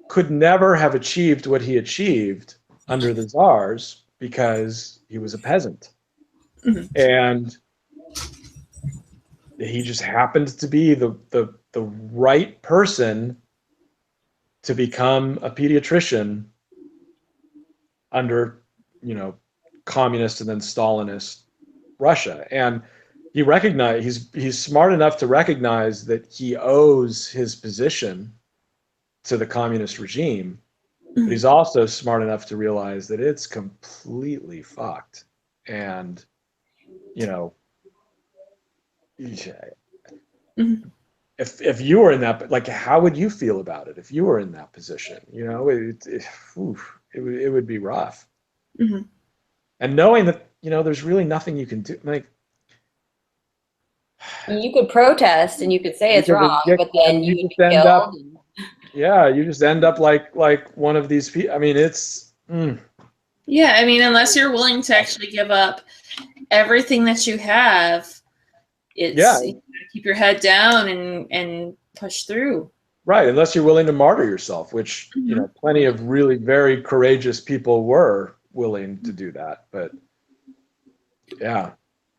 Speaker 2: could never have achieved what he achieved under the czars because he was a peasant.
Speaker 3: Mhm.
Speaker 2: And he just happened to be the right person to become a pediatrician under, you know, communist and then Stalinist Russia. And he recognized, he's smart enough to recognize that he owes his position to the communist regime, but he's also smart enough to realize that it's completely fucked. And, you know, if you were in that, like, how would you feel about it if you were in that position? You know, it would be rough.
Speaker 3: Mm-hmm.
Speaker 2: And knowing that, you know, there's really nothing you can do. Like,
Speaker 1: You could protest and you could say it's wrong, but then you would be
Speaker 2: end
Speaker 1: killed.
Speaker 2: up, yeah, you just end up like one of these people. I mean, it's.
Speaker 3: Yeah, I mean, unless you're willing to actually give up everything that you have, it's you gotta keep your head down and push through.
Speaker 2: Right, unless you're willing to martyr yourself, which, you know, plenty of really very courageous people were willing to do that. But yeah.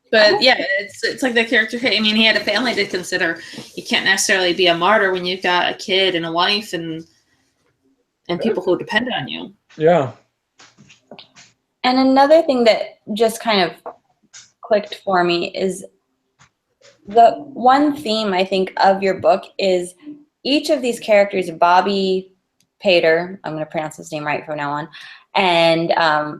Speaker 3: But yeah, it's like that character. I mean, he had a family to consider. You can't necessarily be a martyr when you've got a kid and a wife and people who depend on you.
Speaker 2: Yeah.
Speaker 1: And another thing that just kind of clicked for me is the one theme, I think, of your book is each of these characters, Bobby Pater, I'm going to pronounce his name right from now on, and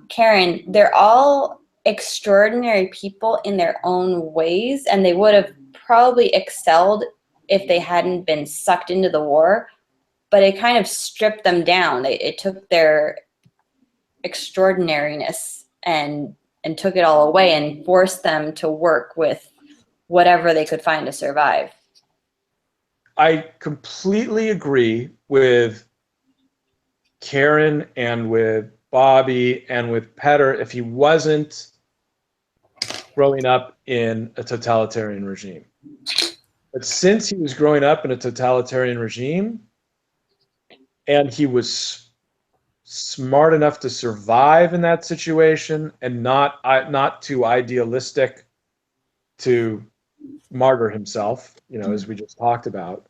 Speaker 1: Karen, they're all extraordinary people in their own ways, and they would have probably excelled if they hadn't been sucked into the war, but it kind of stripped them down. It took their extraordinariness and took it all away and forced them to work with whatever they could find to survive.
Speaker 2: I completely agree with Karen and with Bobby and with Petter if he wasn't growing up in a totalitarian regime. But since he was growing up in a totalitarian regime and he was smart enough to survive in that situation and not too idealistic to martyr himself, you know, as we just talked about,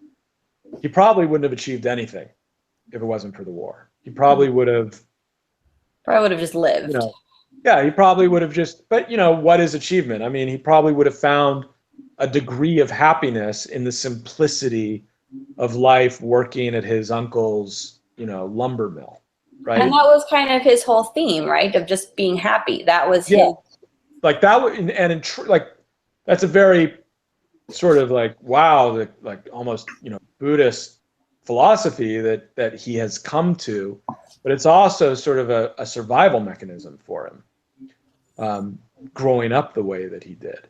Speaker 2: he probably wouldn't have achieved anything if it wasn't for the war. He probably would have
Speaker 1: just lived.
Speaker 2: You know, yeah, he probably would have just, but you know, what is achievement? I mean, he probably would have found a degree of happiness in the simplicity of life working at his uncle's, you know, lumber mill. Right.
Speaker 1: And that was kind of his whole theme, right? Of just being happy. That was his.
Speaker 2: Like that would, like, that's a very sort of like, wow, like almost, you know, Buddhist philosophy that he has come to, but it's also sort of a survival mechanism for him, growing up the way that he did.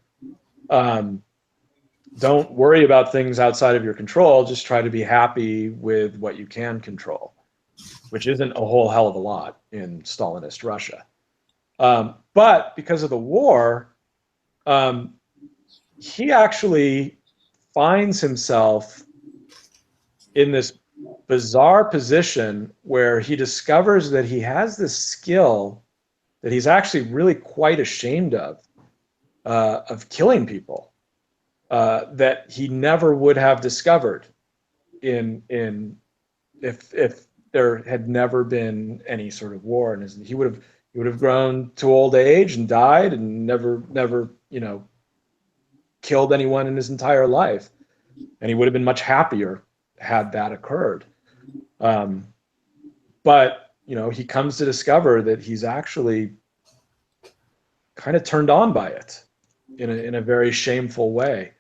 Speaker 2: Don't worry about things outside of your control. Just try to be happy with what you can control, which isn't a whole hell of a lot in Stalinist Russia. But because of the war, he actually finds himself in this bizarre position where he discovers that he has this skill that he's actually really quite ashamed of killing people, that he never would have discovered if there had never been any sort of war, and he would have grown to old age and died and never killed anyone in his entire life, and he would have been much happier had that occurred. But he comes to discover that he's actually kind of turned on by it in a very shameful way.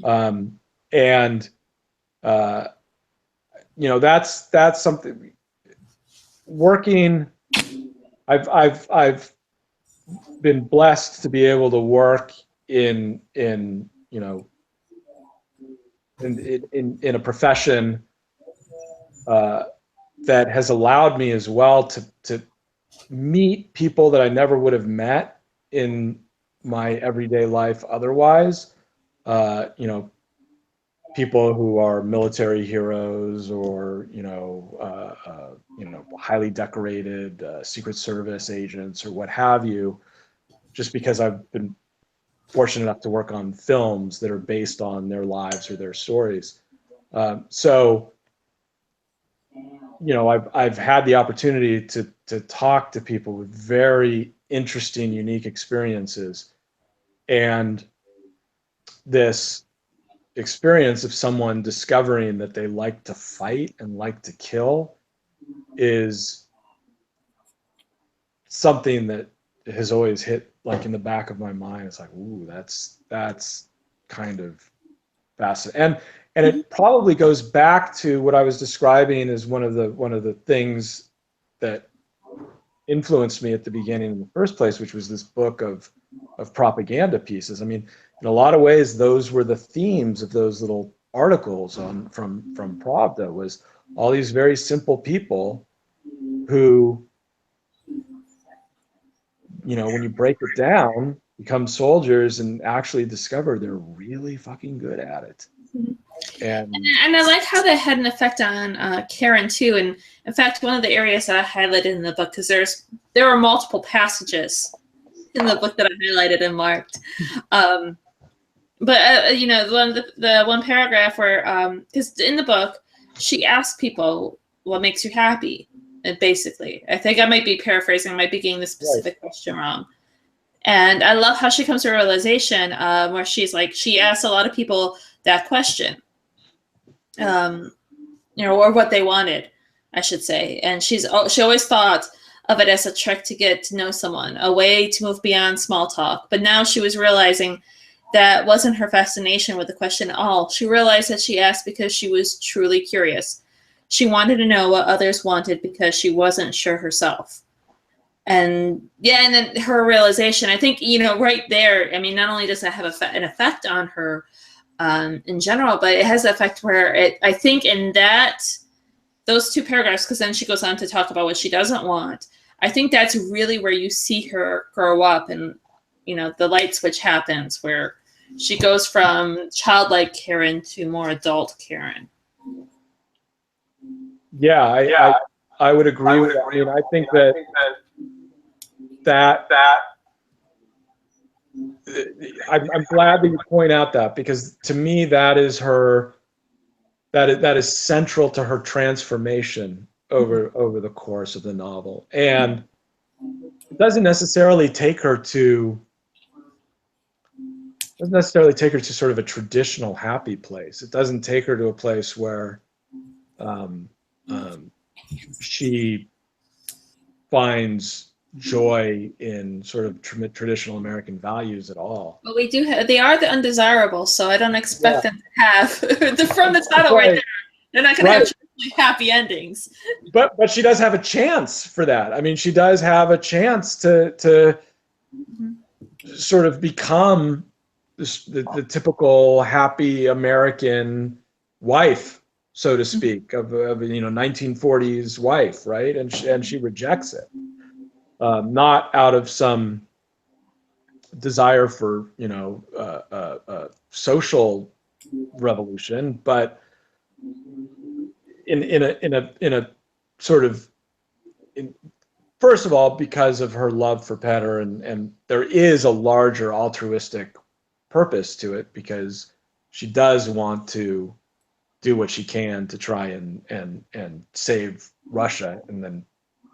Speaker 2: And that's something working. I've been blessed to be able to work in a profession that has allowed me as well to meet people that I never would have met in my everyday life otherwise. People who are military heroes or highly decorated Secret Service agents or what have you, just because I've been fortunate enough to work on films that are based on their lives or their stories. So I've had the opportunity to talk to people with very interesting, unique experiences, and this experience of someone discovering that they like to fight and like to kill is something that has always hit like in the back of my mind. It's like, ooh, that's kind of fascinating. And it probably goes back to what I was describing as one of the things that influenced me at the beginning in the first place, which was this book of propaganda pieces. I mean, in a lot of ways, those were the themes of those little articles from Pravda, was all these very simple people who, when you break it down, become soldiers and actually discover they're really fucking good at it. And
Speaker 3: I like how that had an effect on Karen too. And in fact, one of the areas that I highlighted in the book, because there are multiple passages in the book that I highlighted and marked. But the one paragraph where, because in the book, she asks people, what makes you happy? And basically, I think I might be paraphrasing, I might be getting the specific question wrong. And I love how she comes to a realization where she's like, she asks a lot of people that question, or what they wanted, I should say. And she always thought of it as a trick to get to know someone, a way to move beyond small talk. But now she was realizing that wasn't her fascination with the question at all. She realized that she asked because she was truly curious. She wanted to know what others wanted because she wasn't sure herself. And and then her realization, I think, right there, I mean, not only does that have an effect on her in general, but it has an effect where I think in those two paragraphs, because then she goes on to talk about what she doesn't want. I think that's really where you see her grow up, and the light switch happens where she goes from childlike Karen to more adult Karen.
Speaker 2: Yeah, I would agree with that. I mean, I think that I'm glad that you point out that, because to me that is central to her transformation over the course of the novel. And it doesn't necessarily take her to sort of a traditional happy place. It doesn't take her to a place where she finds joy in sort of traditional American values at all.
Speaker 3: Well, they are the undesirables, so I don't expect them to have from the title right there. They're not going to have truly happy endings.
Speaker 2: But she does have a chance for that. I mean, she does have a chance to sort of become the typical happy American wife, so to speak, of 1940s wife, right? And she rejects it. not out of some desire for, social revolution, but in a sort of, first of all, because of her love for Petter, and there is a larger altruistic purpose to it, because she does want to do what she can to try and save Russia, and then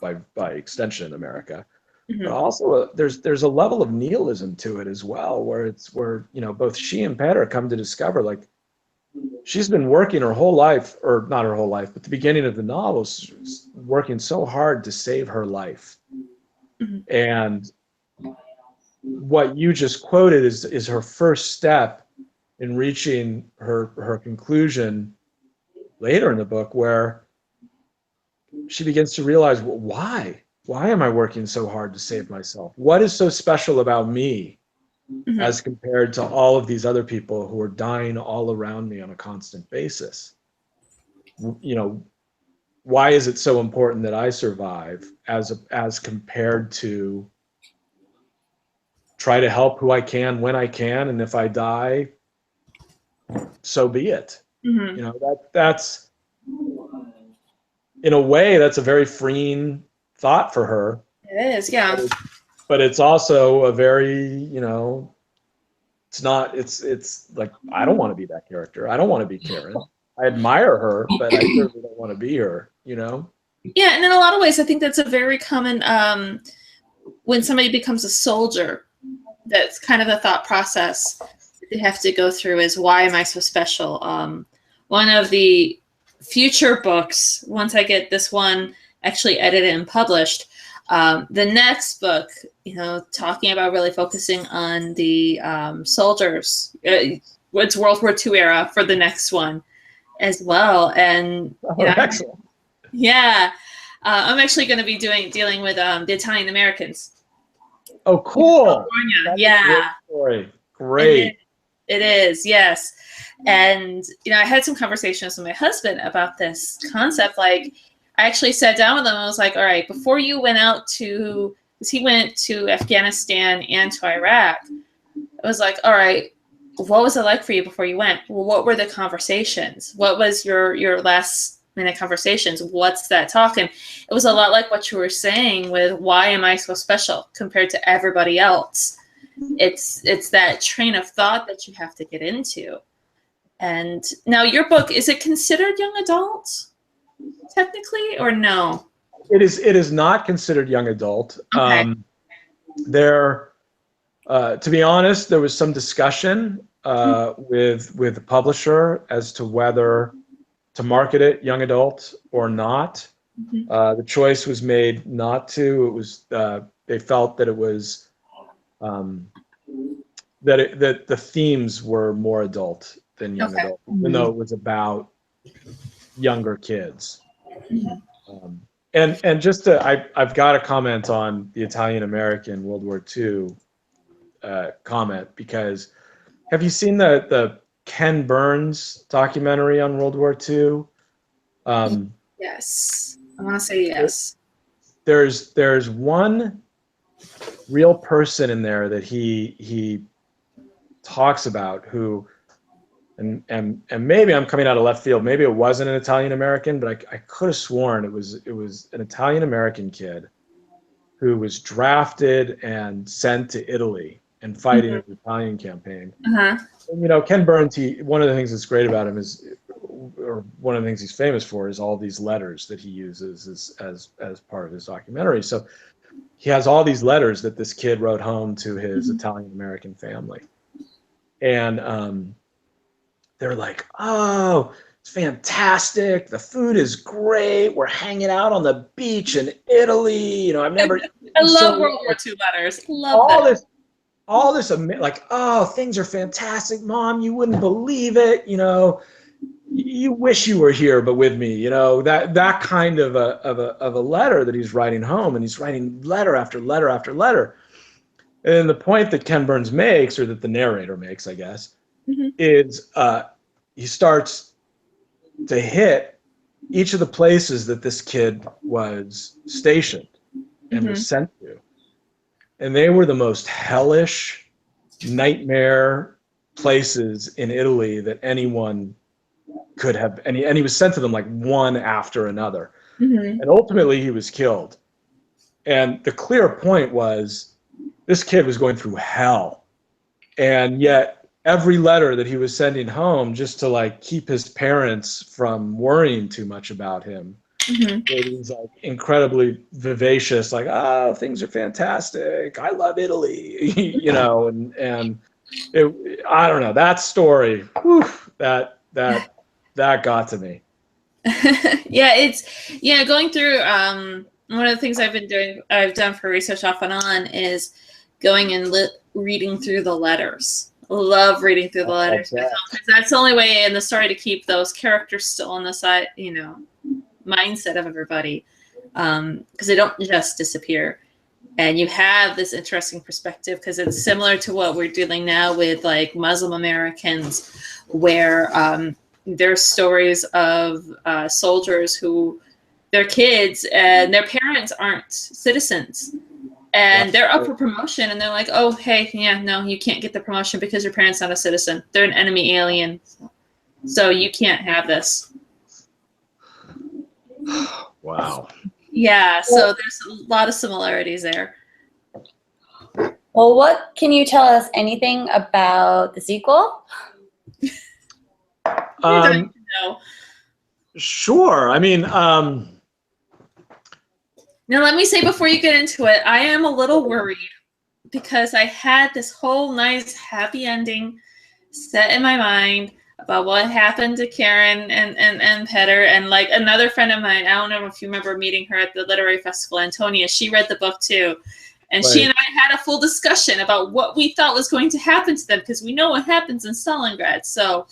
Speaker 2: by extension America. But also there's a level of nihilism to it as well, where both she and Petter come to discover, like, she's been working her whole life, or not her whole life, but the beginning of the novel, working so hard to save her life. And what you just quoted is her first step in reaching her conclusion later in the book, where she begins to realize, well, why am I working so hard to save myself? What is so special about me as compared to all of these other people who are dying all around me on a constant basis? Why is it so important that I survive as compared to try to help who I can when I can, and if I die, so be it. That's in a way, that's a very freeing thought for her.
Speaker 3: It is, yeah.
Speaker 2: But it's also a very, it's like, I don't want to be that character. I don't want to be Karen. I admire her, but I certainly don't want to be her,
Speaker 3: Yeah, and in a lot of ways, I think that's a very common, when somebody becomes a soldier, that's kind of the thought process that they have to go through, is, why am I so special? One of the future books, once I get this one actually edited and published, the next book, talking about really focusing on the soldiers, it's World War II era for the next one as well. And
Speaker 2: excellent.
Speaker 3: Yeah, I'm actually going to be dealing with the Italian Americans.
Speaker 2: Oh, cool!
Speaker 3: That's yeah,
Speaker 2: a great story. Great.
Speaker 3: It is, yes. And I had some conversations with my husband about this concept. Like, I actually sat down with him and I was like, all right, before you went out to, because he went to Afghanistan and to Iraq, I was like, all right, what was it like for you before you went? Well, what were the conversations? What was your last minute conversations? What's that talking? It was a lot like what you were saying with, why am I so special compared to everybody else? It's that train of thought that you have to get into. And now your book, is it considered young adult technically, or no?
Speaker 2: It is not considered young adult.
Speaker 3: Okay.
Speaker 2: To be honest, there was some discussion with the publisher as to whether to market it young adult or not. The choice was made not to. It was they felt that it was that the themes were more adult than young adult, even though it was about younger kids. And just to, I've got a comment on the Italian American World War II comment, because have you seen the Ken Burns documentary on World War II?
Speaker 3: Yes, I want to say yes.
Speaker 2: There's one real person in there that he talks about, who, and maybe I'm coming out of left field. Maybe it wasn't an Italian American, but I could have sworn it was an Italian American kid who was drafted and sent to Italy and fighting in the Italian campaign. And, Ken Burns, one of the things that's great about him is, or one of the things he's famous for, is all these letters that he uses as part of his documentary. So he has all these letters that this kid wrote home to his Italian American family. And they're like, oh, it's fantastic. The food is great. We're hanging out on the beach in Italy. I've never.
Speaker 3: I love World War II letters. Love that.
Speaker 2: All this, like, oh, things are fantastic, Mom. You wouldn't believe it. You wish you were here, but with me. That kind of a letter that he's writing home, and he's writing letter after letter after letter. And the point that Ken Burns makes, or that the narrator makes, I guess, is he starts to hit each of the places that this kid was stationed. and was sent to. And they were the most hellish nightmare places in Italy that anyone could have, and he was sent to them like one after another. And ultimately he was killed. And the clear point was this kid was going through hell. And yet every letter that he was sending home, just to like keep his parents from worrying too much about him, he's like incredibly vivacious, like, oh, things are fantastic, I love Italy, you know, and it, I don't know, that story, whew, that got to me.
Speaker 3: Yeah, going through one of the things I've done for research off and on is going and reading through the letters. Love reading through the letters, because that's the only way in the story to keep those characters still on the side, you know, mindset of everybody, because they don't just disappear. And you have this interesting perspective because it's similar to what we're dealing now with like Muslim Americans, where there's stories of soldiers who their kids and their parents aren't citizens, and they're up for promotion, and they're like, oh, hey, yeah, no, you can't get the promotion because your parents not a citizen. They're an enemy alien, so you can't have this.
Speaker 2: Wow.
Speaker 3: Yeah, so there's a lot of similarities there.
Speaker 1: Well, what can you tell us anything about the sequel?
Speaker 3: No.
Speaker 2: Sure. I mean,
Speaker 3: now let me say before you get into it, I am a little worried because I had this whole nice happy ending set in my mind about what happened to Karen and Petter, and like another friend of mine, I don't know if you remember meeting her at the literary festival, Antonia, she read the book too. And she and I had a full discussion about what we thought was going to happen to them, because we know what happens in Stalingrad. So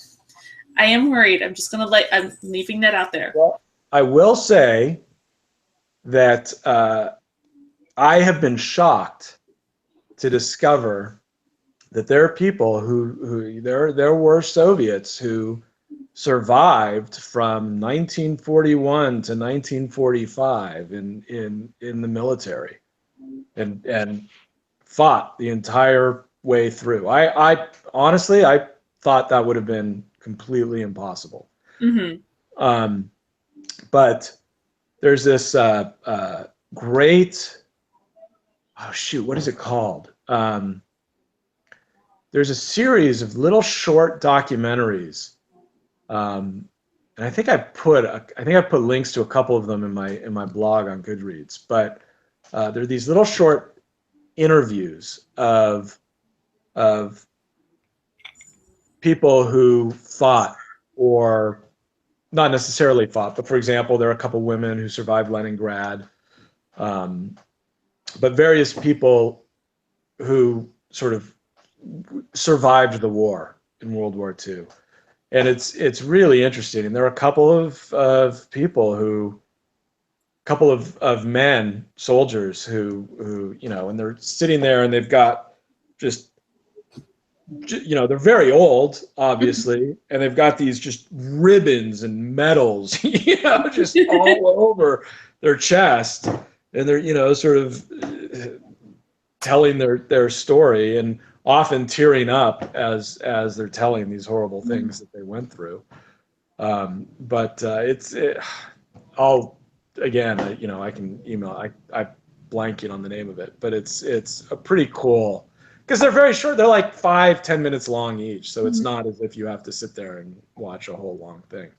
Speaker 3: I am worried. I'm just going to I'm leaving that out there.
Speaker 2: Well, I will say that I have been shocked to discover that there are people who there were Soviets who survived from 1941 to 1945 in the military and fought the entire way through. I honestly, I thought that would have been completely impossible. But there's this great, oh shoot, what is it called? There's a series of little short documentaries, and I think I put links to a couple of them in my blog on Goodreads. But there are these little short interviews of people who fought, or not necessarily fought, but for example, there are a couple women who survived Leningrad, but various people who sort of survived the war in World War II. And it's really interesting. And there are a couple of people who, couple of men, soldiers who, you know, and they're sitting there and they've got just, you know, they're very old, obviously, and they've got these just ribbons and medals, you know, just all over their chest. And they're, you know, sort of telling their story, and often tearing up as they're telling these horrible things that they went through. But I'll, again, you know, I can email, I blanking on the name of it, but it's a pretty cool, because they're very short. They're like 5-10 minutes long each. So it's not as if you have to sit there and watch a whole long thing.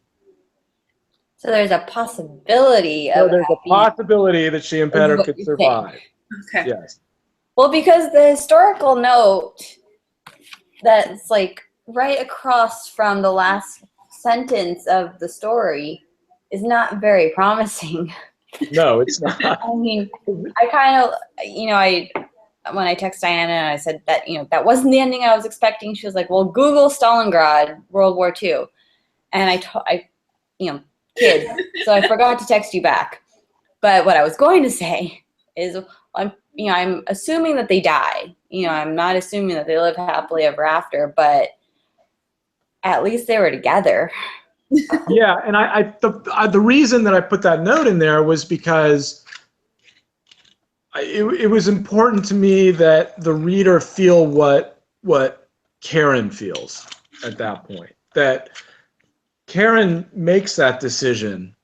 Speaker 1: So there's a possibility
Speaker 2: that she and Petter could survive.
Speaker 3: Okay.
Speaker 2: Yes.
Speaker 1: Well, because the historical note that's like right across from the last sentence of the story is not very promising.
Speaker 2: No, it's not.
Speaker 1: I mean, I kind of, you know, when I texted Diana and I said that, you know, that wasn't the ending I was expecting, she was like, well, Google Stalingrad, World War II. And I you know, kid, so I forgot to text you back. But what I was going to say is, I'm assuming that they die. You know, I'm not assuming that they live happily ever after, but at least they were together.
Speaker 2: Yeah, and the reason that I put that note in there was because it was important to me that the reader feel what Karen feels at that point. That Karen makes that decision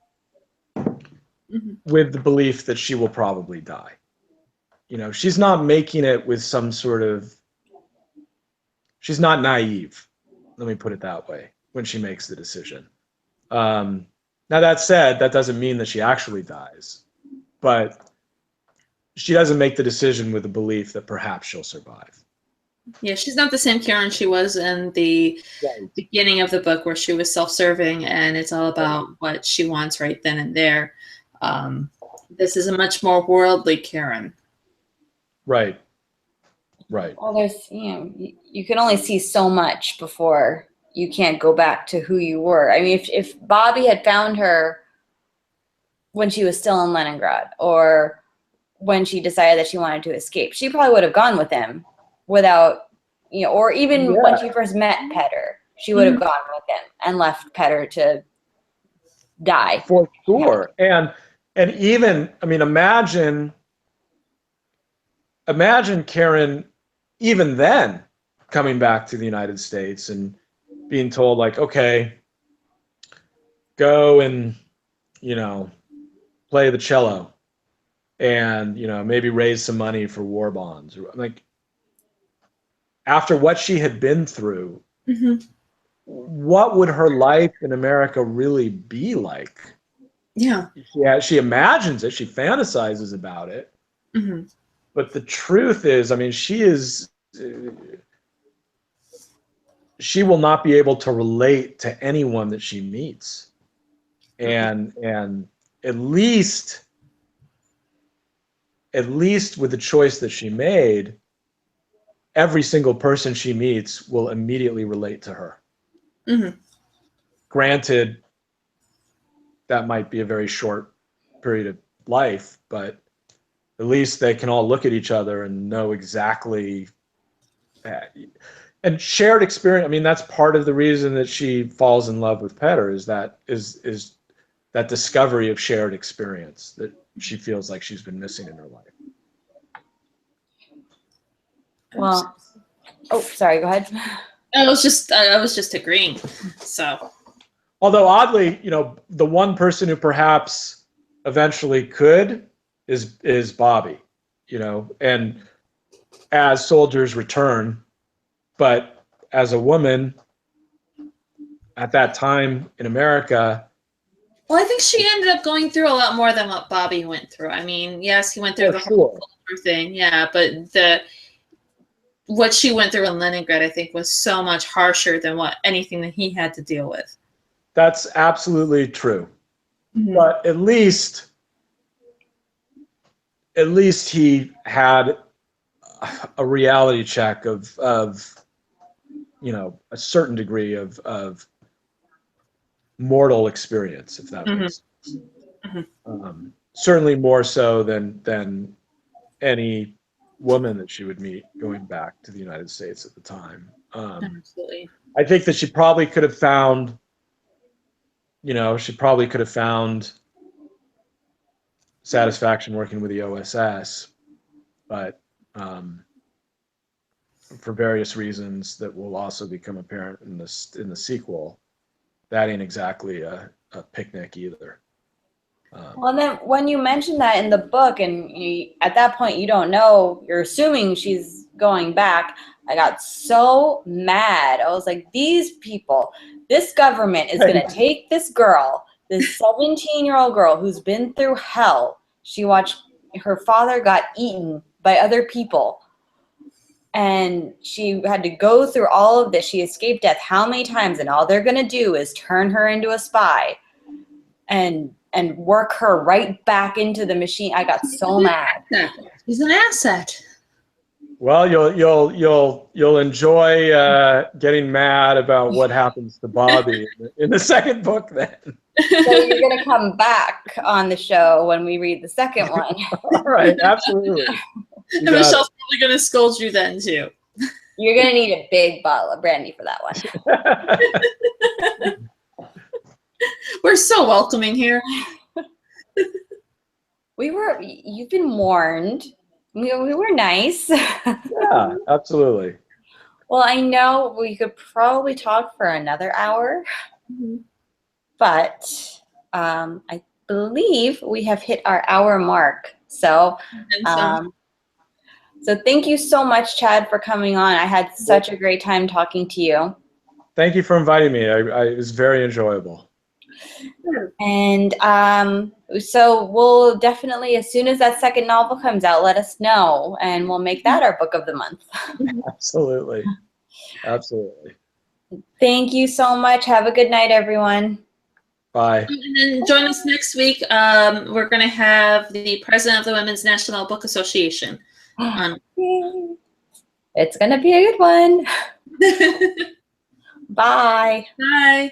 Speaker 2: with the belief that she will probably die. You know, she's not making it with some sort of, she's not naive. Let me put it that way when she makes the decision. Now that said, that doesn't mean that she actually dies, but she doesn't make the decision with the belief that perhaps she'll survive.
Speaker 3: Yeah, she's not the same Karen she was in the beginning of the book, where she was self-serving and it's all about what she wants right then and there. This is a much more worldly Karen.
Speaker 2: Right. Right.
Speaker 1: Well, there's, you can only see so much before you can't go back to who you were. I mean, if Bobby had found her when she was still in Leningrad, or when she decided that she wanted to escape, she probably would have gone with him without, or even when she first met Petter, she would have gone with him and left Petter to die.
Speaker 2: For sure. And even, I mean, imagine Karen even then coming back to the United States and being told, like, okay, go and, play the cello and, maybe raise some money for war bonds. Like, after what she had been through, what would her life in America really be like?
Speaker 3: Yeah.
Speaker 2: She imagines it, she fantasizes about it. But the truth is, I mean, she will not be able to relate to anyone that she meets. And at least with the choice that she made, every single person she meets will immediately relate to her. Granted, that might be a very short period of life, but at least they can all look at each other and know exactly. And shared experience, I mean, that's part of the reason that she falls in love with Petter, is that discovery of shared experience that she feels like she's been missing in her life.
Speaker 1: Well, oh, sorry, go ahead.
Speaker 3: I was just agreeing. So,
Speaker 2: although oddly, the one person who perhaps eventually could is Bobby, and as soldiers return, but as a woman at that time in America.
Speaker 3: Well, I think she ended up going through a lot more than what Bobby went through. I mean, yes, he went through the whole thing, yeah, but what she went through in Leningrad, I think, was so much harsher than anything that he had to deal with.
Speaker 2: That's absolutely true. But at least he had a reality check of a certain degree of mortal experience, if that makes sense. Certainly more so than any woman that she would meet going back to the United States at the time.
Speaker 3: Absolutely.
Speaker 2: I think that she probably could have found satisfaction working with the OSS, but for various reasons that will also become apparent in the sequel, that ain't exactly a picnic either.
Speaker 1: Well, and then when you mentioned that in the book, and at that point you don't know, you're assuming she's going back, I got so mad. I was like, these people, this government is going to take this girl, this 17-year-old girl who's been through hell. She watched her father got eaten by other people, and she had to go through all of this. She escaped death how many times, and all they're going to do is turn her into a spy and work her right back into the machine. I got so mad.
Speaker 3: He's an asset.
Speaker 2: Well, you'll enjoy getting mad about what happens to Bobby in the second book then.
Speaker 1: So you're going to come back on the show when we read the second one.
Speaker 2: All right, absolutely.
Speaker 3: And Michelle's probably going to scold you then too.
Speaker 1: You're going to need a big bottle of brandy for that one.
Speaker 3: We're so welcoming here.
Speaker 1: You've been warned We were nice.
Speaker 2: Yeah, absolutely.
Speaker 1: Well, I know we could probably talk for another hour, but I believe we have hit our hour mark. So, so thank you so much, Chad, for coming on. I had such a great time talking to you.
Speaker 2: Thank you for inviting me. It was very enjoyable.
Speaker 1: And so we'll definitely, as soon as that second novel comes out, let us know, and we'll make that our book of the month.
Speaker 2: Absolutely. Absolutely.
Speaker 1: Thank you so much. Have a good night, everyone.
Speaker 2: Bye.
Speaker 3: And then join us next week. We're going to have the president of the Women's National Book Association on.
Speaker 1: It's going to be a good one. Bye.
Speaker 3: Bye.